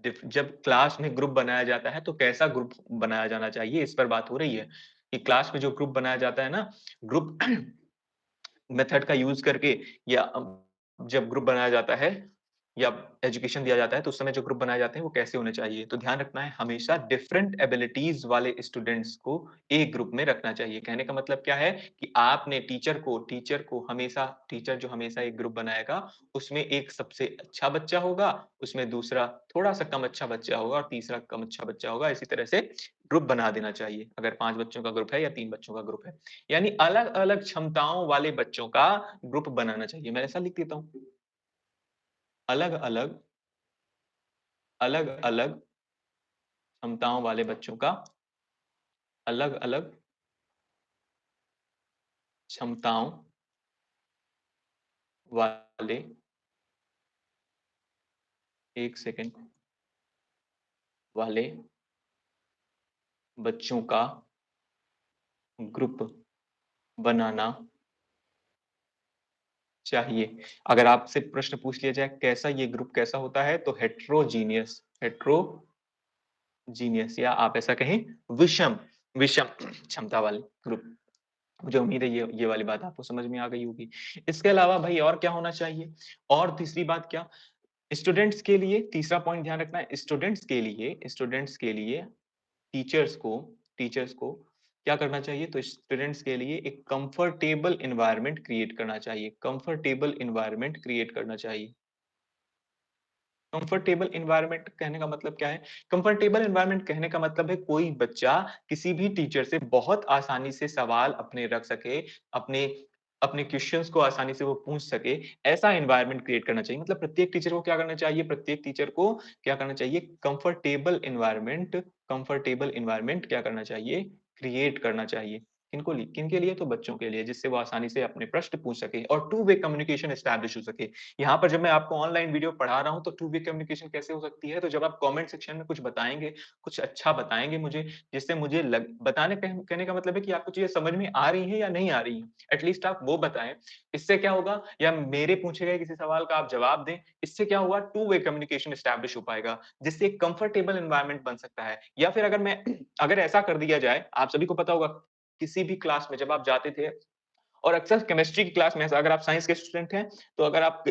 जब क्लास में ग्रुप बनाया जाता है, तो कैसा ग्रुप बनाया जाना चाहिए, इस पर बात हो रही है। कि क्लास में जो ग्रुप बनाया जाता है ना, ग्रुप मेथड का यूज़ करके या जब ग्रुप बनाया जाता है या एजुकेशन दिया जाता है, तो उस समय जो ग्रुप बनाए जाते हैं, वो कैसे होने चाहिए? तो ध्यान रखना है, हमेशा डिफरेंट एबिलिटीज़ वाले स्टूडेंट्स को एक ग्रुप में रखना चाहिए। कहने का मतलब क्या है कि आपने टीचर को हमेशा टीचर जो हमेशा एक ग्रुप बनाएगा, उसमें एक सबसे अच्छा बच्चा होगा, उसमें दूसरा थोड़ा-सा कम अच्छा बच्चा होगा और तीसरा कम अच्छा बच्चा होगा। इसी तरह से ग्रुप बना देना चाहिए, अगर 5 बच्चों का ग्रुप है या 3 बच्चों का ग्रुप है। यानी अलग-अलग क्षमताओं वाले बच्चों का ग्रुप बनाना चाहिए। मैं ऐसा लिख देता हूँ, अलग-अलग अलग-अलग क्षमताओं वाले बच्चों का अलग-अलग क्षमताओं वाले 1 सेकंड वाले बच्चों का ग्रुप बनाना चाहिए। अगर आपसे प्रश्न पूछ लिया जाए कैसा ये ग्रुप कैसा होता है तो हेटेरोजीनियस या आप ऐसा कहें विषम विषम क्षमता वाले ग्रुप। मुझे उम्मीद है ये वाली बात आपको समझ में आ गई होगी। इसके अलावा भाई और क्या होना चाहिए? और तीसरी बात क्या? स्टूडेंट्स के लिए तीसरा पॉइंट ध्यान रखना है स्टूडेंट्स के लिए टीचर्स को क्या करना चाहिए? तो स्टूडेंट्स के लिए एक कंफर्टेबल एनवायरनमेंट क्रिएट करना चाहिए कंफर्टेबल एनवायरनमेंट क्रिएट करना चाहिए। कंफर्टेबल एनवायरनमेंट कहने का मतलब क्या है? कंफर्टेबल एनवायरनमेंट कहने का मतलब है कोई बच्चा किसी भी टीचर से बहुत आसानी से सवाल अपने रख सके, अपने अपने क्वेश्चंस को आसानी से वो पूछ सके, ऐसा एनवायरनमेंट क्रिएट करना चाहिए। मतलब प्रत्येक टीचर को क्या करना चाहिए? प्रत्येक टीचर को क्या करना चाहिए? कंफर्टेबल एनवायरनमेंट क्या करना चाहिए? क्रिएट करना चाहिए। किनके लिए? तो बच्चों के लिए, जिससे वो आसानी से अपने प्रश्न पूछ सकें और टू वे कम्युनिकेशन एस्टैब्लिश हो सके। यहाँ पर जब मैं आपको ऑनलाइन वीडियो पढ़ा रहा हूँ, तो टू वे कम्युनिकेशन कैसे हो सकती है? तो जब आप कमेंट सेक्शन में कुछ बताएँगे, कुछ अच्छा बताएँगे मुझे, जिससे मुझे लग बताने कहने का मतलब है कि आपको चीज़ें समझ में आ रही हैं या नहीं आ रही हैं। एट लीस्ट आप वो बताएँ। इससे क्या होगा, या मेरे पूछे गए किसी सवाल का आप जवाब दें, इससे क्या होगा, टू वे कम्युनिकेशन एस्टैब्लिश हो पाएगा, जिससे एक कंफर्टेबल एनवायरनमेंट बन सकता है। या फिर अगर ऐसा कर दिया जाए, आप सभी को पता होगा, किसी भी क्लास में जब आप जाते थे और अक्सर केमिस्ट्री की क्लास में ऐसा, अगर आप साइंस के स्टूडेंट हैं, तो अगर आप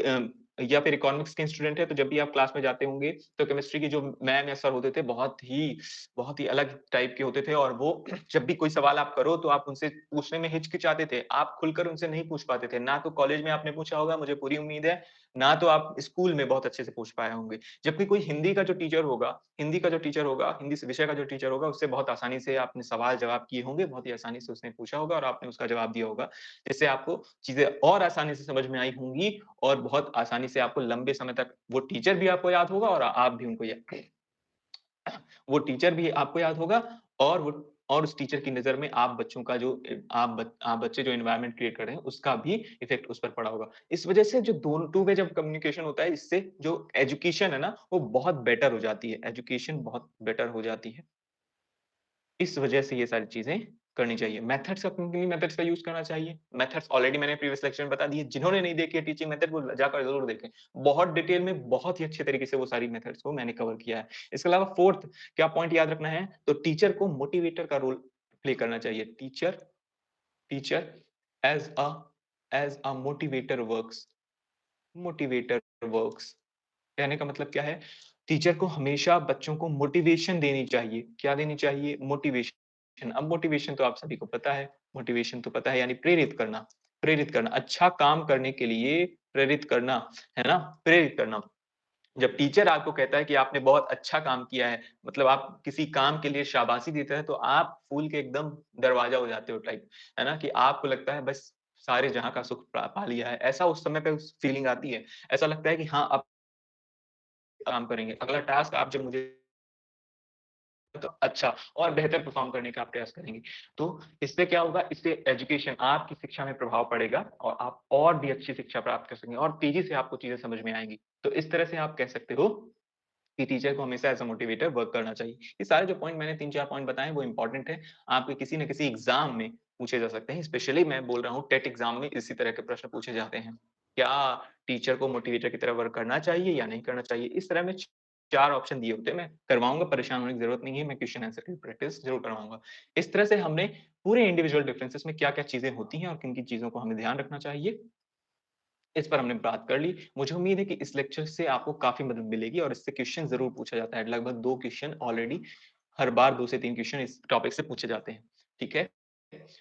या फिर इकोनॉमिक्स के स्टूडेंट हैं, तो जब भी आप क्लास में जाते होंगे, तो केमिस्ट्री के जो मैम या सर होते थे, बहुत ही अलग टाइप के होते थे और वो जब भी कोई सवाल आप करो, तो आप उनसे पूछने में हिचकिचाते थे। आप खुलकर उनसे नहीं पूछ पाते थे। ना तो कॉलेज में आपने पूछा होगा, मुझे पूरी उम्मीद है, ना तो आप स्कूल में बहुत अच्छे से पूछ पाए होंगे। जबकि कोई हिंदी का जो टीचर होगा, हिंदी विषय का जो टीचर होगा, उससे बहुत आसानी से आपने सवाल-जवाब किए होंगे, बहुत ही आसानी से उसने पूछा होगा और आपने उसका जवाब दिया होगा। जिससे आपको चीज़ें और आसानी से समझ में आई होंगी और बहुत आसानी से आपको लंबे समय तक वो टीचर भी आपको याद होगा और आप भी उनको या वो टीचर भी आपको याद होगा और वो और उस टीचर की नज़र में आप बच्चों का जो आप बच्चे जो एनवायरनमेंट क्रिएट कर रहे हैं, उसका भी इफ़ेक्ट उस पर पड़ा होगा। इस वज़ह से जो दोनों टू वे जब कम्युनिकेशन होता है, इससे जो एजुकेशन है ना, वो बहुत बेटर हो जाती है। एजुकेशन बहुत बेटर हो जाती है। इस वजह से ये सारी चीज़ें करनी चाहिए। मेथड्स अपनी मेथड्स का यूज़ करना चाहिए। मेथड्स ऑलरेडी मैंने प्रीवियस लेक्चर में बता दिए। जिन्होंने नहीं देखी है टीचिंग मेथड वो जाकर ज़रूर देखें। बहुत डिटेल में, बहुत ही अच्छे तरीके से वो सारी मेथड्स को मैंने कवर किया है। इसके अलावा 4th क्या पॉइंट याद रखना है, तो टीचर को मोटिवेटर का रोल प्ले करना चाहिए। Teacher teacher as a as a motivator works. कहने का मतलब क्या है? टीचर को हमेशा बच्चों को मोटिवेशन देनी चाहिए। क्या देनी चाहिए? मोटिवेशन। अब मोटिवेशन तो आप सभी को पता है, मोटिवेशन तो पता है, यानी प्रेरित करना, अच्छा काम करने के लिए प्रेरित करना, है ना? प्रेरित करना। जब टीचर आपको कहता है कि आपने बहुत अच्छा काम किया है, मतलब आप किसी काम के लिए शाबाशी देते हैं, तो आप फूल के एकदम दरवाज़ा हो जाते हो टाइप, है ना? कि आपको लगता है बस सारे जहाँ का सुख पा लिया है। ऐसा उस समय पे फीलिंग आती है। ऐसा लगता है कि हाँ, अब काम करेंगे। अगला टास्क आप जब मुझे तो अच्छा और बेहतर परफ़ॉर्म करने का आप प्रयास करेंगे। तो इससे क्या होगा, इससे एजुकेशन आपकी शिक्षा में प्रभाव पड़ेगा और आप और भी अच्छी शिक्षा प्राप्त कर सकेंगे और तेज़ी से आपको चीज़ें समझ में आएँगी। तो इस तरह से आप कह सकते हो कि टीचर को हमेशा एज़ अ मोटिवेटर वर्क करना चाहिए। ये सारे जो पॉइंट मैंने 3-4 पॉइंट बताए वो इम्पोर्टेंट है। आपके किसी न किसी एग्ज़ाम में पूछे जा सकते हैं। स्पेशली मैं बोल रहा हूँ टेट एग्ज़ाम में इसी तरह के प्रश्न पूछे जाते हैं। क्या टीचर को मोटिवेटर की तरह वर्क करना चाहिए या नहीं करना चाहिए? इस तरह में 4 ऑप्शन दिए होते हैं। मैं करवाऊँगा, परेशान होने की ज़रूरत नहीं है। मैं क्वेश्चन आंसर की प्रैक्टिस ज़रूर करवाऊँगा। इस तरह से हमने पूरे इंडिविजुअल डिफरेंसेस में क्या-क्या चीज़ें होती हैं और किन-किन चीज़ों को हमें ध्यान रखना चाहिए, इस पर हमने बात कर ली। मुझे उम्मीद है कि इस लेक्चर से आपको काफ़ी मदद मिलेगी और इससे क्वेश्चन ज़रूर पूछा जाता है। लगभग 2 क्वेश्चन ऑलरेडी हर बार 2 से 3 क्वेश्चन इस टॉपिक से पूछे जाते हैं। ठीक है?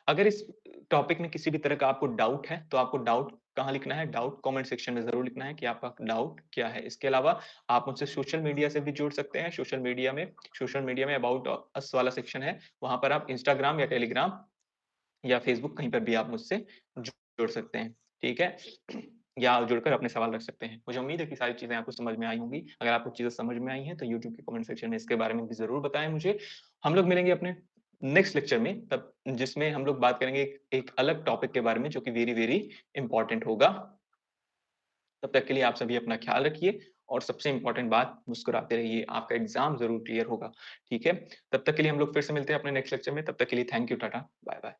अगर इस टॉपिक में किसी भी तरह का आपको डाउट है, तो आपको डाउट कहाँ लिखना है? डाउट कमेंट सेक्शन में ज़रूर लिखना है कि आपका डाउट क्या है। इसके अलावा आप मुझसे सोशल मीडिया से भी जुड़ सकते हैं। सोशल मीडिया में अबाउट अस वाला सेक्शन है। वहाँ पर आप इंस्टाग्राम या टेलीग्राम या फ़ेसबुक कहीं पर भी आप मुझसे जुड़ सकते हैं, ठीक है? या जुड़कर अपने सवाल रख सकते हैं। मुझे उम्मीद है कि सारी चीज़ें आपको समझ में आई होंगी। अगर आपको चीज़ें समझ में आई हैं, तो यूट्यूब के कमेंट सेक्शन में इसके बारे में भी ज़रूर बताएँ मुझे। हम लोग मिलेंगे अपने नेक्स्ट लेक्चर में, तब जिसमें हम लोग बात करेंगे एक एक अलग टॉपिक के बारे में जो कि वेरी, वेरी इम्पोर्टेंट होगा। तब तक के लिए आप सभी अपना ख़्याल रखिए और सबसे इम्पोर्टेंट बात मुस्कुराते रहिए। आपका एग्ज़ाम ज़रूर क्लियर होगा, ठीक है? तब तक के लिए हम लोग फिर से मिलते हैं अपने नेक्स्ट लेक्चर में। तब तक के लिए थैंक यू, टाटा, बाय-बाय।